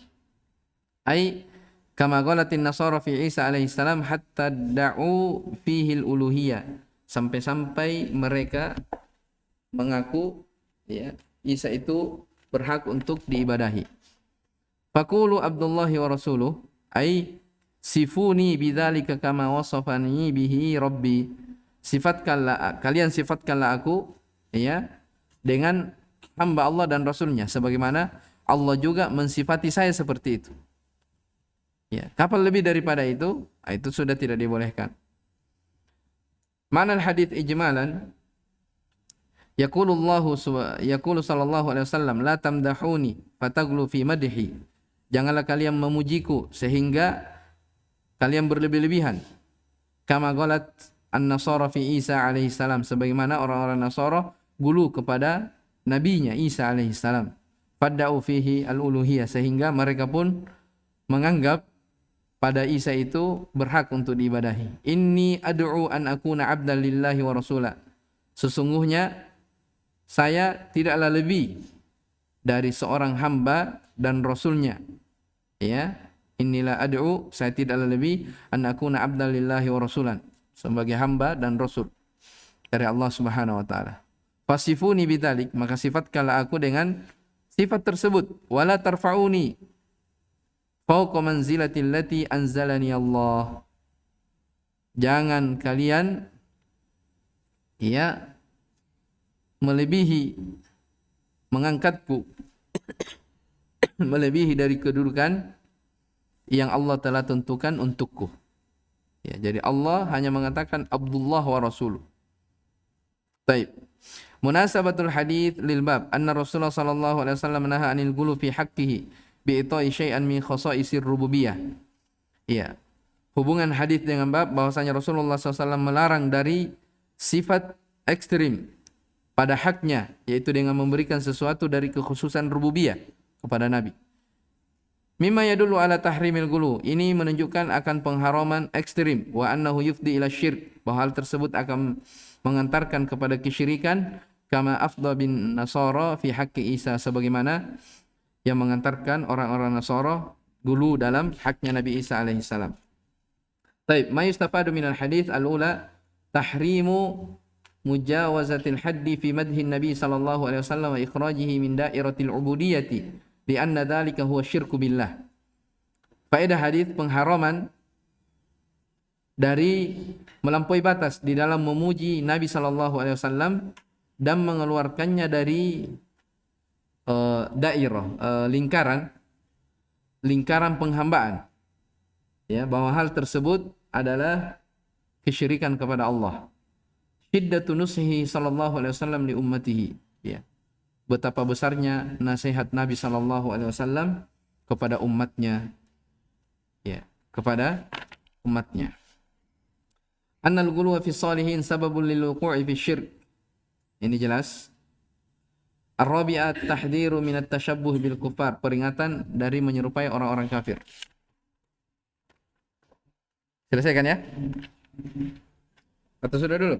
Ai kama qalatin nasara fi Isa alaihi salam hatta da'u fihi al-uluhiyah, sampai-sampai mereka mengaku ya Isa itu berhak untuk diibadahi. Faqulu Abdullahi wa rasuluh, ai sifuni bidzalika kama wasafani bihi rabbi. Kalian sifatkanlah aku ya dengan hamba Allah dan Rasulnya, sebagaimana Allah juga mensifati saya seperti itu. Ya, kapan lebih daripada itu sudah tidak dibolehkan. Mana hadits ijmalan? Yaqulu sallallahu alaihi wasallam, la tamdahuni fataglu fi madhi. Janganlah kalian memujiku sehingga kalian berlebih-lebihan. Kama qalat an-Nasara fi Isa alaihi salam, sebagaimana orang-orang Nasara gulu kepada nabinya Isa alaihi salam. Fadda'u fihi al-uluhiyah, sehingga mereka pun menganggap pada Isa itu berhak untuk diibadahi. Inni ad'u an akuna 'abdan lillahi wa rasula. Sesungguhnya saya tidaklah lebih dari seorang hamba dan rasulnya. Ya, inilah ad'u, saya tidaklah lebih an akuna 'abdan lillahi wa rasulan, sebagai hamba dan rasul dari Allah Subhanahu wa taala. Fasifuni bidzalik, maka sifatkanlah aku dengan sifat tersebut. Wala tarfa'uni fauqa manzilati allati anzalani Allah. Jangan kalian melebihi, mengangkatku melebihi dari kedudukan yang Allah telah tentukan untukku. Ya, jadi Allah hanya mengatakan Abdullah wa Rasuluh. Baik. Munasabatul hadits lil bab anna Rasulullah sallallahu alaihi wasallam naha anil ghulu fi haqqihi bi ita'i syai'an min khasa'isir rububiyah. Ya. Hubungan hadis dengan bab bahwasanya Rasulullah SAW melarang dari sifat ekstrim pada haknya, yaitu dengan memberikan sesuatu dari kekhususan rububiyah kepada Nabi. Mimma yadullu ala tahrimil ghulu. Ini menunjukkan akan pengharaman ekstrim, wa annahu yufdi ila syirk, bahwa hal tersebut akan mengantarkan kepada kesyirikan, kama afdha bin Nasara fi haqqi Isa, sebagaimana yang mengantarkan orang-orang Nasara ghulu dalam haknya Nabi Isa alaihi salam. Baik, ma yustafadu minal hadits al-ula tahrimu mujawazatil haddi fi madhi Nabi sallallahu alaihi wasallam wa ikhrajihi min dairatil ubudiyyati lianna dzalika huwa syirku billah. Faedah hadis pengharaman dari melampaui batas di dalam memuji Nabi sallallahu alaihi wasallam dan mengeluarkannya dari dairah, lingkaran penghambaan. Ya, bahwa hal tersebut adalah kesyirikan kepada Allah. Shiddatu nusihi sallallahu alaihi wasallam li ummatihi. Ya. Betapa besarnya nasihat Nabi sallallahu alaihi wasallam kepada umatnya. Ya, kepada umatnya. Annal ghuluwa fi salihin sababun lil wuqu'i fi syirk. Ini jelas. Ar-rabi'at tahdhiru min at-tashabbuh bil kufar, peringatan dari menyerupai orang-orang kafir. Selesaikan ya? Atau sudah dulu?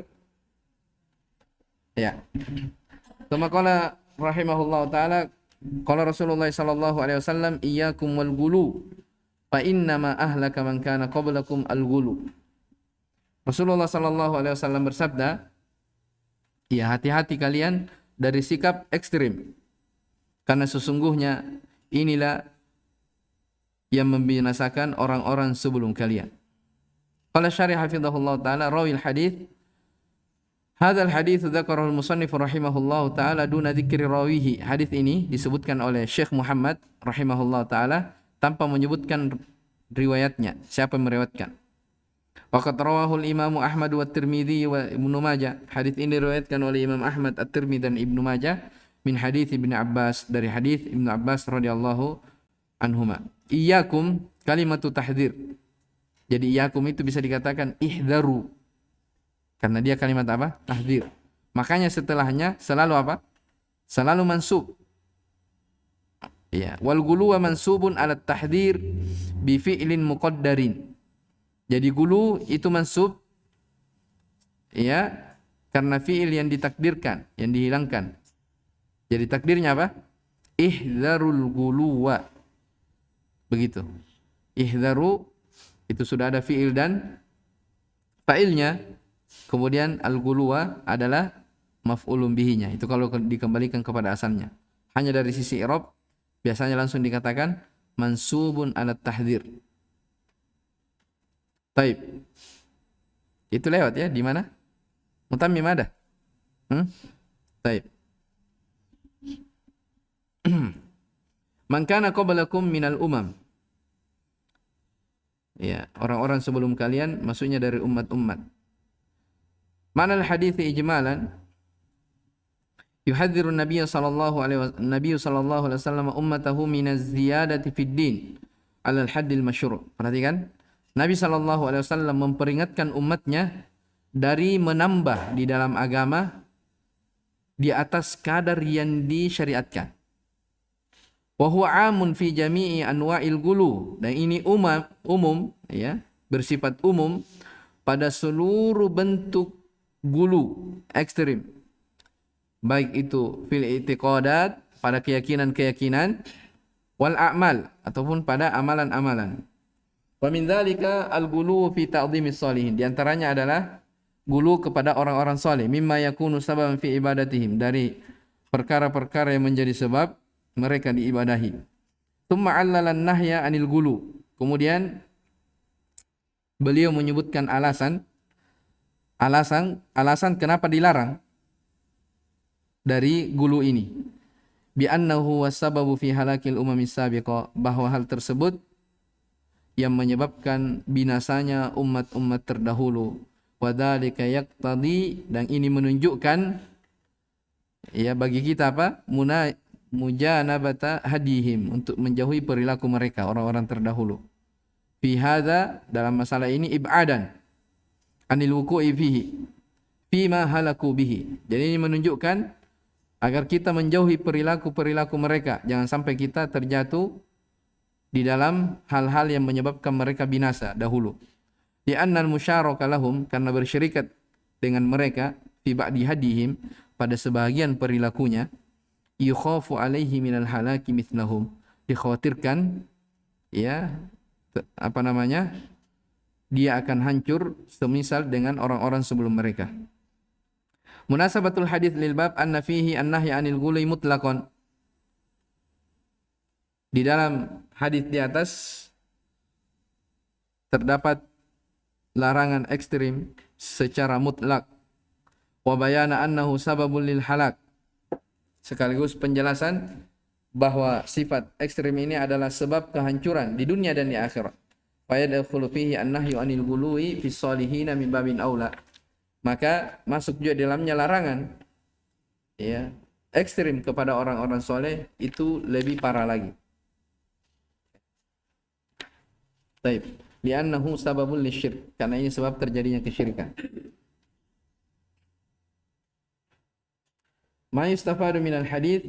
Ya. Tsumma qala rahimahullahu taala, qala Rasulullah sallallahu alaihi wasallam, iyyakum wal ghulu fa inna ma ahlaka man kana qablakum al ghulu. Rasulullah sallallahu alaihi wasallam bersabda, ya, hati-hati kalian dari sikap ekstrim, karena sesungguhnya inilah yang membinasakan orang-orang sebelum kalian. Qala syarih hafizahullah ta'ala rawil hadith, hadzal hadits dzakarahu al-musannif rahimahullah ta'ala duna dzikri rawihi. Hadis ini disebutkan oleh Syekh Muhammad rahimahullah ta'ala tanpa menyebutkan riwayatnya, siapa yang meriwayatkan. Waqad rawahu al-Imam Ahmad wa Tirmidzi wa Ibnu Majah. Hadis ini diriwayatkan oleh Imam Ahmad, At-Tirmidzi dan Ibnu Majah min hadits Ibnu Abbas, dari hadis Ibnu Abbas radhiyallahu anhuma. Iyyakum kalimatu tahdzir. Jadi iyyakum itu bisa dikatakan ihdharu, karena dia kalimat apa? Tahdzir. Makanya setelahnya selalu apa? Selalu mansub. Ya, wal ghulu wa mansubun ala tahdzir bi fi'lin muqaddarin. Jadi gulu itu mansub, ya, karena fi'il yang ditakdirkan, yang dihilangkan. Jadi takdirnya apa? Ihdharul guluwa. Begitu. Ihdharu itu sudah ada fi'il dan fa'ilnya. Kemudian al-guluwa adalah maf'ulun bihinya. Itu kalau dikembalikan kepada asalnya. Hanya dari sisi i'rab biasanya langsung dikatakan mansubun ala tahdzir. Baik. Itu lewat ya, di mana? Mutammim ada? Baik. Man kana qablakum minal umam. Ya, orang-orang sebelum kalian, maksudnya dari umat-umat. Ma'nal hadits ijmalan, yuhadziru Nabi sallallahu alaihi wasallam ummatahu minaz ziyadati fid din 'ala al-haddil masyru'. Perhatikan, Nabi sallallahu alaihi wasallam memperingatkan umatnya dari menambah di dalam agama di atas kadar yang disyariatkan. Wa huwa 'amun fi jami'i anwa'il gulu, dan ini umum ya, bersifat umum pada seluruh bentuk gulu ekstrim, baik itu fil i'tiqadat, pada keyakinan-keyakinan, wal a'mal, ataupun pada amalan-amalan. Wa min dzalika al-ghulu fi ta'dhimis shalihin, di antaranya adalah gulu kepada orang-orang saleh, mimma yakunu sababan fi ibadatihim, dari perkara-perkara yang menjadi sebab mereka diibadahi. Tsumma 'allala an-nahya 'anil ghulu, kemudian beliau menyebutkan alasan kenapa dilarang dari gulu ini. Bi annahu wasababu fi halakil umamis sabiqah, bahwa hal tersebut yang menyebabkan binasanya umat-umat terdahulu. Wa dzalika yaqtadi, dan ini menunjukkan ya bagi kita apa? Mujanabata hadihim, untuk menjauhi perilaku mereka orang-orang terdahulu. Fi hadza, dalam masalah ini, ib'adan anil wuqu'i fihi fima halaku bihi. Jadi ini menunjukkan agar kita menjauhi perilaku-perilaku mereka, jangan sampai kita terjatuh di dalam hal-hal yang menyebabkan mereka binasa dahulu. Di annal musyaraka lahum, karena bersyirikat dengan mereka, fi ba'di hadihim, pada sebahagian perilakunya, yukhafu alaihi minal halaki mithlahum, dikhawatirkan ya dia akan hancur semisal dengan orang-orang sebelum mereka. Munasabatul hadits lil bab anna fihi an-nahya 'anil ghului mutlaqan. Di dalam hadis di atas terdapat larangan ekstrim secara mutlak. Wa bayana annahu sababul lil halak, sekaligus penjelasan bahwa sifat ekstrim ini adalah sebab kehancuran di dunia dan di akhirat. Fa yadkhulu fihi an-nahyu 'anil ghului fi shalihin min babin aula. Maka masuk juga dalamnya larangan ya ekstrim kepada orang-orang soleh, itu lebih parah lagi. Baik, li'annahu sababul lisyirk, karena ini sebab terjadinya kesyirikan. Ma yustafadu minal hadits,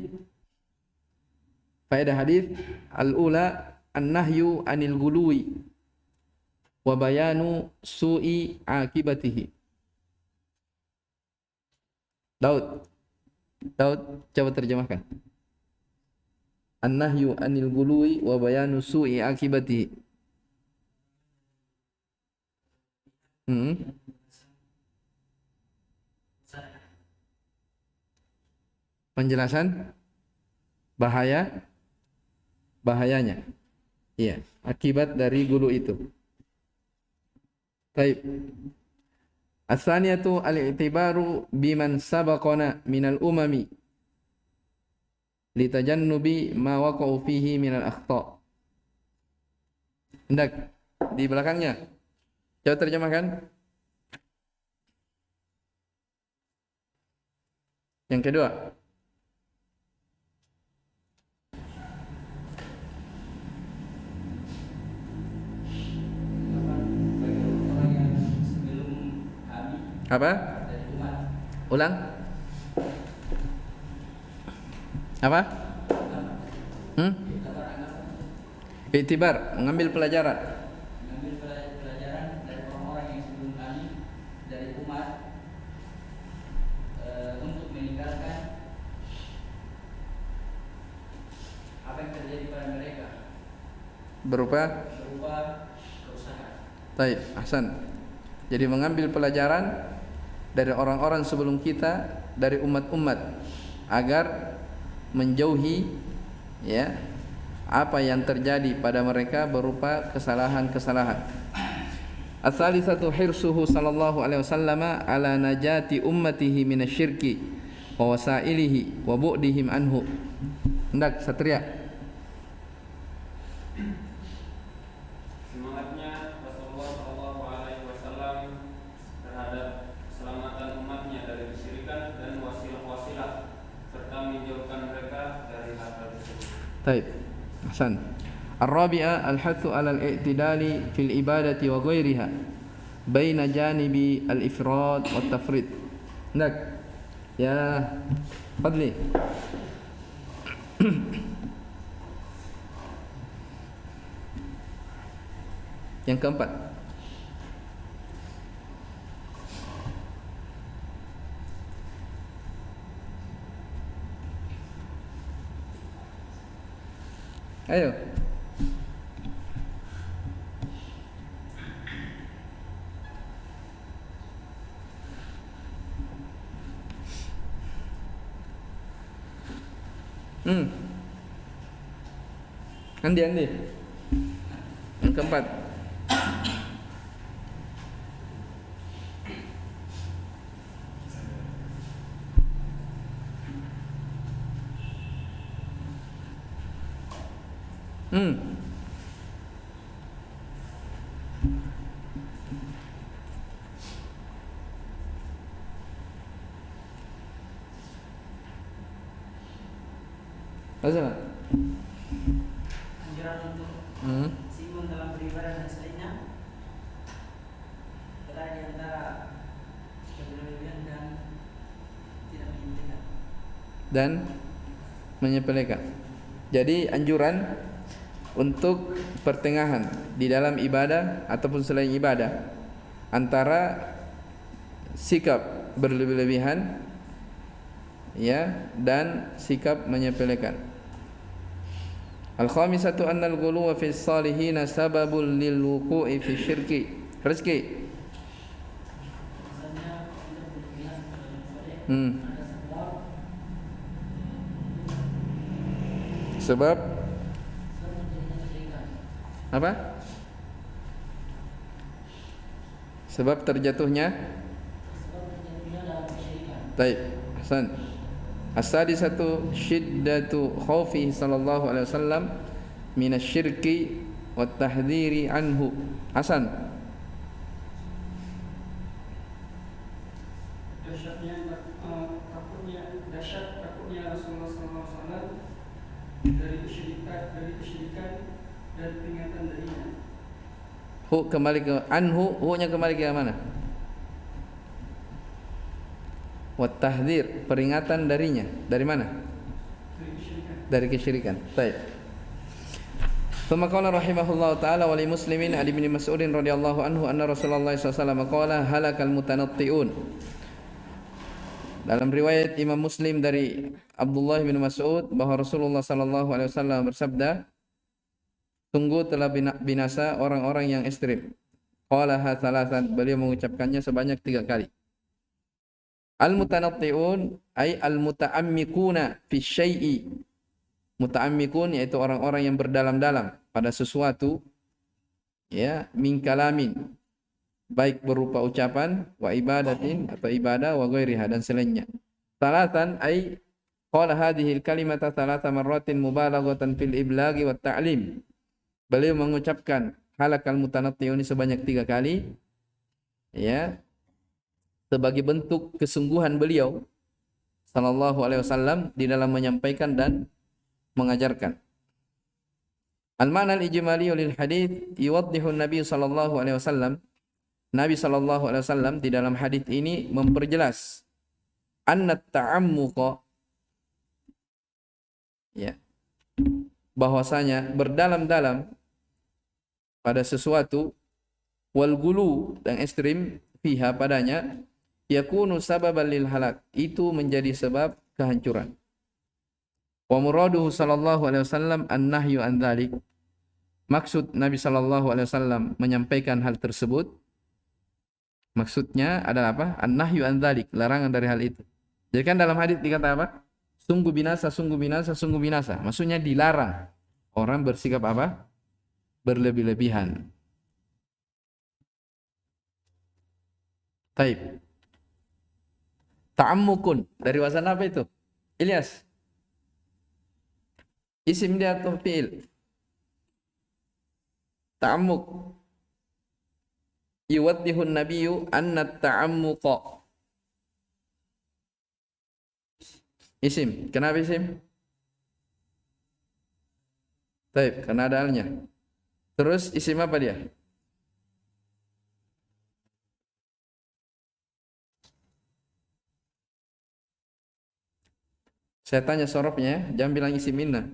faedah hadis al-ula an-nahyu 'anil ghuluwi wa bayanu su'i akibatihi. Daud, coba terjemahkan. An-nahyu 'anil ghuluwi wa bayanu su'i akibatihi. Penjelasan bahayanya. Iya, akibat dari gulu itu. Baik. As-saniyatu al-i'tibaru biman sabaqana minal umami litajannubi ma waqa'u fihi minal akhta'. Hendak di belakangnya. Coba terjemahkan. Yang kedua. Apa? Ulang. Apa? Iktibar, mengambil pelajaran. Dari orang-orang yang sebelum kami, dari umat, untuk meninggalkan apa yang terjadi pada mereka Berupa kerusakan. Baik, ahsan. Jadi mengambil pelajaran dari orang-orang sebelum kita, dari umat-umat, agar menjauhi ya apa yang terjadi pada mereka berupa kesalahan-kesalahan. Ats-tsalitsatu hirsuhu sallallahu alaihi wasallam ala najati ummatihi minasyirki wa wasailihi wa bu'dihim anhu. Hendak Satria. Semangatnya Rasulullah sallallahu alaihi wasallam terhadap keselamatan umatnya dari kesyirikan dan wasilah-wasilah, serta menjauhkan mereka dari hal-hal tersebut. Baik. Ahsan. Ar-rabi'ah al-hathu 'ala al-i'tidali fil ibadati wa ghairiha baina janibi al-ifrad wa tafrid. Hendak ya Fadli. Yang keempat. Ayo. Andi. Yang keempat. Azan. Anjuran untuk singgung dalam beribadah dan selainnya berada di antara keberlebihan dan tidak menyempurnakan. Dan menyepelekan. Jadi anjuran untuk pertengahan di dalam ibadah ataupun selain ibadah antara sikap berlebih-lebihan ya dan sikap menyepelekan. Al-khamisatu anna al-ghuluwa fi salihin sababun lil wuqu'i fi syirki. Rezeki. Misalnya kita berlebihan kepada soleh ada Sebab terjadinya kesyirikan. apa? Sebab terjatuhnya. Sebab terjadinya dalam kesyirikan. Baik, Hasan. As-sadisatu syiddatu khaufi sallallahu alaihi wasallam minasyirki wat tahdhiri anhu. Hasan. Takutnya Rasulullah SAW dari kesyirikan dan peringatan darinya. Kembali ke anhu, nya kembali ke mana? Wat tahdhir, peringatan darinya. Dari mana? Dari kesyirikan. Baik. Thumma qala rahimahullahu taala wa li muslimin ali bin Mas'ud radhiyallahu anhu anna Rasulullah sallallahu alaihi wasallam qala halakal mutanatti'un. Dalam riwayat Imam Muslim dari Abdullah bin Mas'ud bahwa Rasulullah sallallahu alaihi wasallam bersabda, sungguh telah binasa orang-orang yang ekstrim. Qalaha thalathan, beliau mengucapkannya sebanyak 3 kali. Al-mutanatti'un ay al-muta'ammikuna fi syai'i. Muta'ammikun yaitu orang-orang yang berdalam-dalam pada sesuatu ya, min kalamin, baik berupa ucapan, wa ibadatin atau ibadah, wa ghairiha dan selainnya. Salatan ay qala hadhihi al-kalimata thalatha marratin mubalaghatan fil iblaghi wat ta'lim. Beliau mengucapkan halakal mutanatti'un sebanyak 3 kali ya, sebagai bentuk kesungguhan beliau sallallahu alaihi wasallam di dalam menyampaikan dan mengajarkan. Al-ma'na al-ijmali lil hadits yuwaddihu an-nabi sallallahu alaihi wasallam. Nabi sallallahu alaihi wasallam di dalam hadits ini memperjelas anna ta'ammuqa ya, bahwasanya berdalam-dalam pada sesuatu, wal gulu dan ekstrim fiha padanya, yakunu sababan lil halak, itu menjadi sebab kehancuran. Wa muraduhu sallallahu alaihi wasallam an-nahyu an dzalik. Maksud Nabi sallallahu alaihi wasallam menyampaikan hal tersebut, maksudnya adalah apa? An-nahyu an dzalik, larangan dari hal itu. Jadi kan dalam hadis dikata apa? Sungguh binasa, sungguh binasa, sungguh binasa. Maksudnya dilarang orang bersikap apa? Berlebih-lebihan. Taib. Ta'ammukun, dari wazan apa itu? Ilyas. Isim dia atau fi'il? Ta'ammuk. Yuwaddihun nabiyyu anna ta'ammuqa. Isim. Kenapa isim? Taib, karena ada alnya. Terus isim apa dia? Saya tanya sorofnya ya, jangan bilang isim inna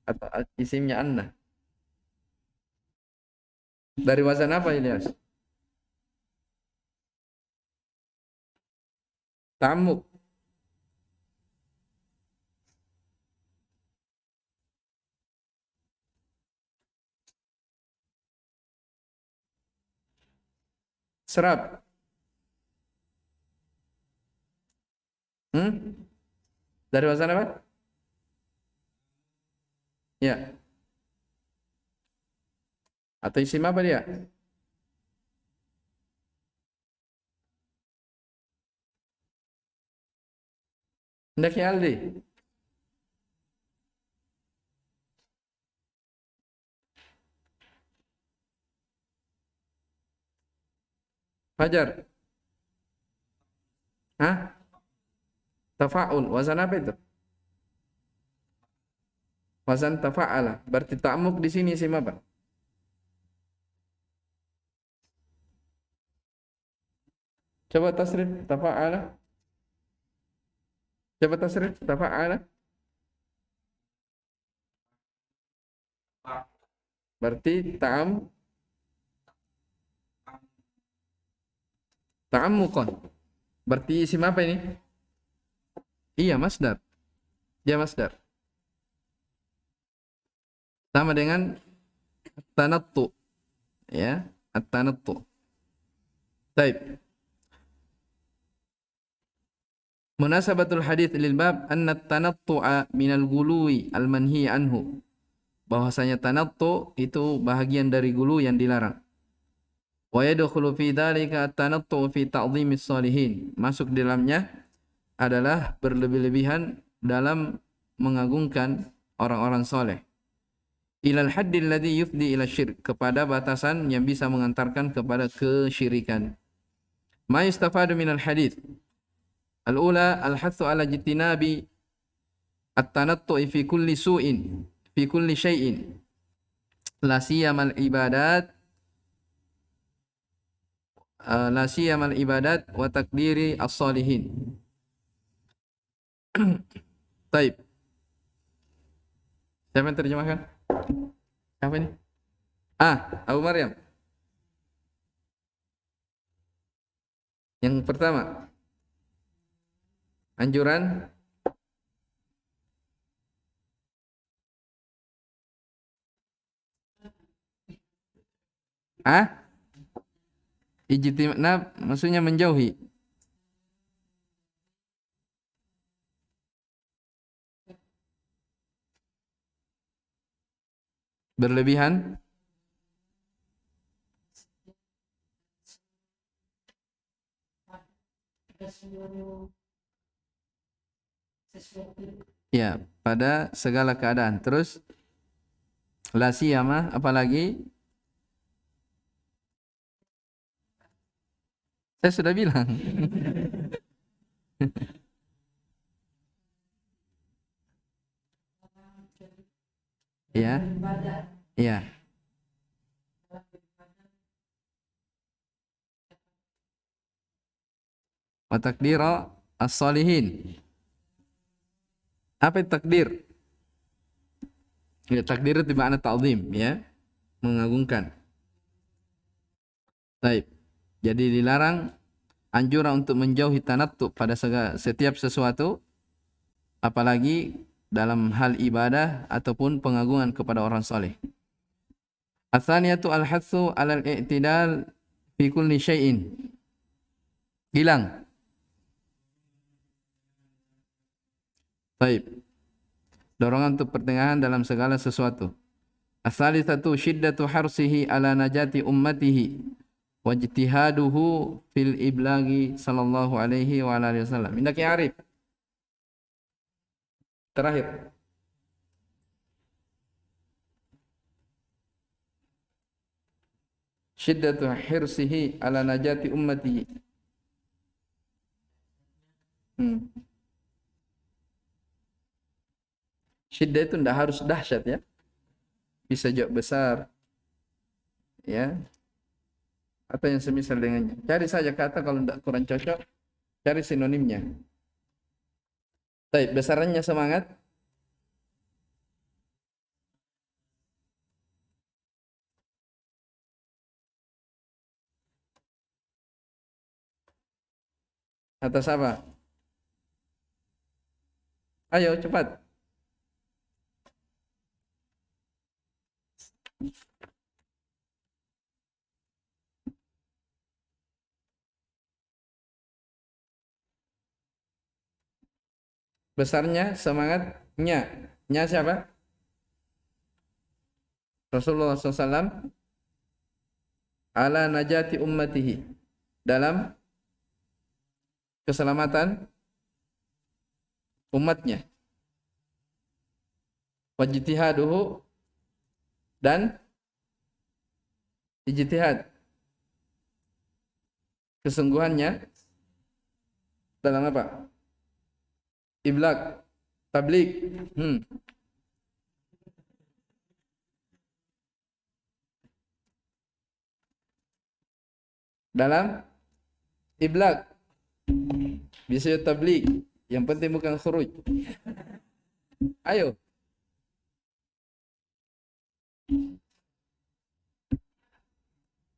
atau isimnya anna. Dari wazan apa Ilyas? Ta'ammuk. Serap. Hmm? Dari wazan apa? Ya. Atau isim apa dia? Hendaknya Aldi. Fajar. Hah? Tafa'ul. Wazan apa itu? Wazan tafa'ala. Berarti ta'amuk di sini isim apa? Coba tasrif tafa'ala. Coba tasrif tafa'ala. Berarti ta'ammukon. Berarti isim apa ini? Iya, masdar. Dia masdar. Sama dengan tanattu. Ya, at-tanattu. Baik. Munasabatul hadits lil bab anna at-tanattu'a minal gului al-manhi anhu. Bahwasanya tanattu itu bahagian dari gulu yang dilarang. Wa yadkhulu fi dzalika at-tanattu fi ta'dhimis shalihin. Masuk di dalamnya adalah berlebih-lebihan dalam mengagungkan orang-orang soleh. Ilal haddil ladzi yufdi ila syirk, kepada batasan yang bisa mengantarkan kepada kesyirikan. Ma yustafadu minal hadits. Al-ula al-hathu ala jitinabi at-tanattu'i fi kulli su'in fi kulli syai'in la siyamal ibadat wa takdiri as-salihin. Taib. Siapa yang terjemahkan? Siapa ini? Abu Maryam. Yang pertama, anjuran ijtinab maksudnya menjauhi. Berlebihan ya pada segala keadaan. Terus la siyama apalagi? Saya sudah bilang. Ya. Ya. Wa takdira as-salihin. Apa itu takdir? Ya, takdir itu makna ta'zim, ya, mengagungkan. Baik. Jadi dilarang, anjuran untuk menjauhi tanattu pada setiap sesuatu, apalagi dalam hal ibadah ataupun pengagungan kepada orang saleh. Atsaniyatu al-hatsu 'alal i'tidal fi kulli syai'in. Hilang. Baik. Dorongan untuk pertengahan dalam segala sesuatu. As-salisatu syiddatu harsihi ala najati ummatihi wa ijtihaduhu fil iblagi sallallahu alaihi wa alihi wasallam. Indaki Arif. Terakhir. Syiddatu hirsihi ala najati ummatihi. Syiddah itu tidak harus dahsyat, ya. Bisa juga besar, ya. Atau yang semisal dengannya. Cari saja kata, kalau tidak kurang cocok, cari sinonimnya. Baik, besarannya semangat. Atas apa? Ayo cepat. Besarnya semangatnya. Nya siapa? Rasulullah SAW ala najati ummatihi, dalam keselamatan umatnya. Wajtihaduhu, dan ijtihad, kesungguhannya dalam apa? Iblaq, tablik. Dalam iblaq, bisa tablik. Yang penting bukan khuruj. Ayo.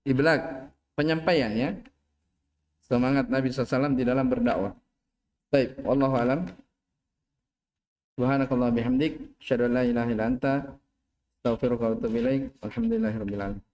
Iblaq, penyampaian ya. Semangat Nabi SAW di dalam berdakwah. Baik, wallahu alam. Subhanakallah bihamdik, asyhadu an la ilaha illa anta, astaghfiruka wa atubu ilaik. Alhamdulillahirabbil alamin.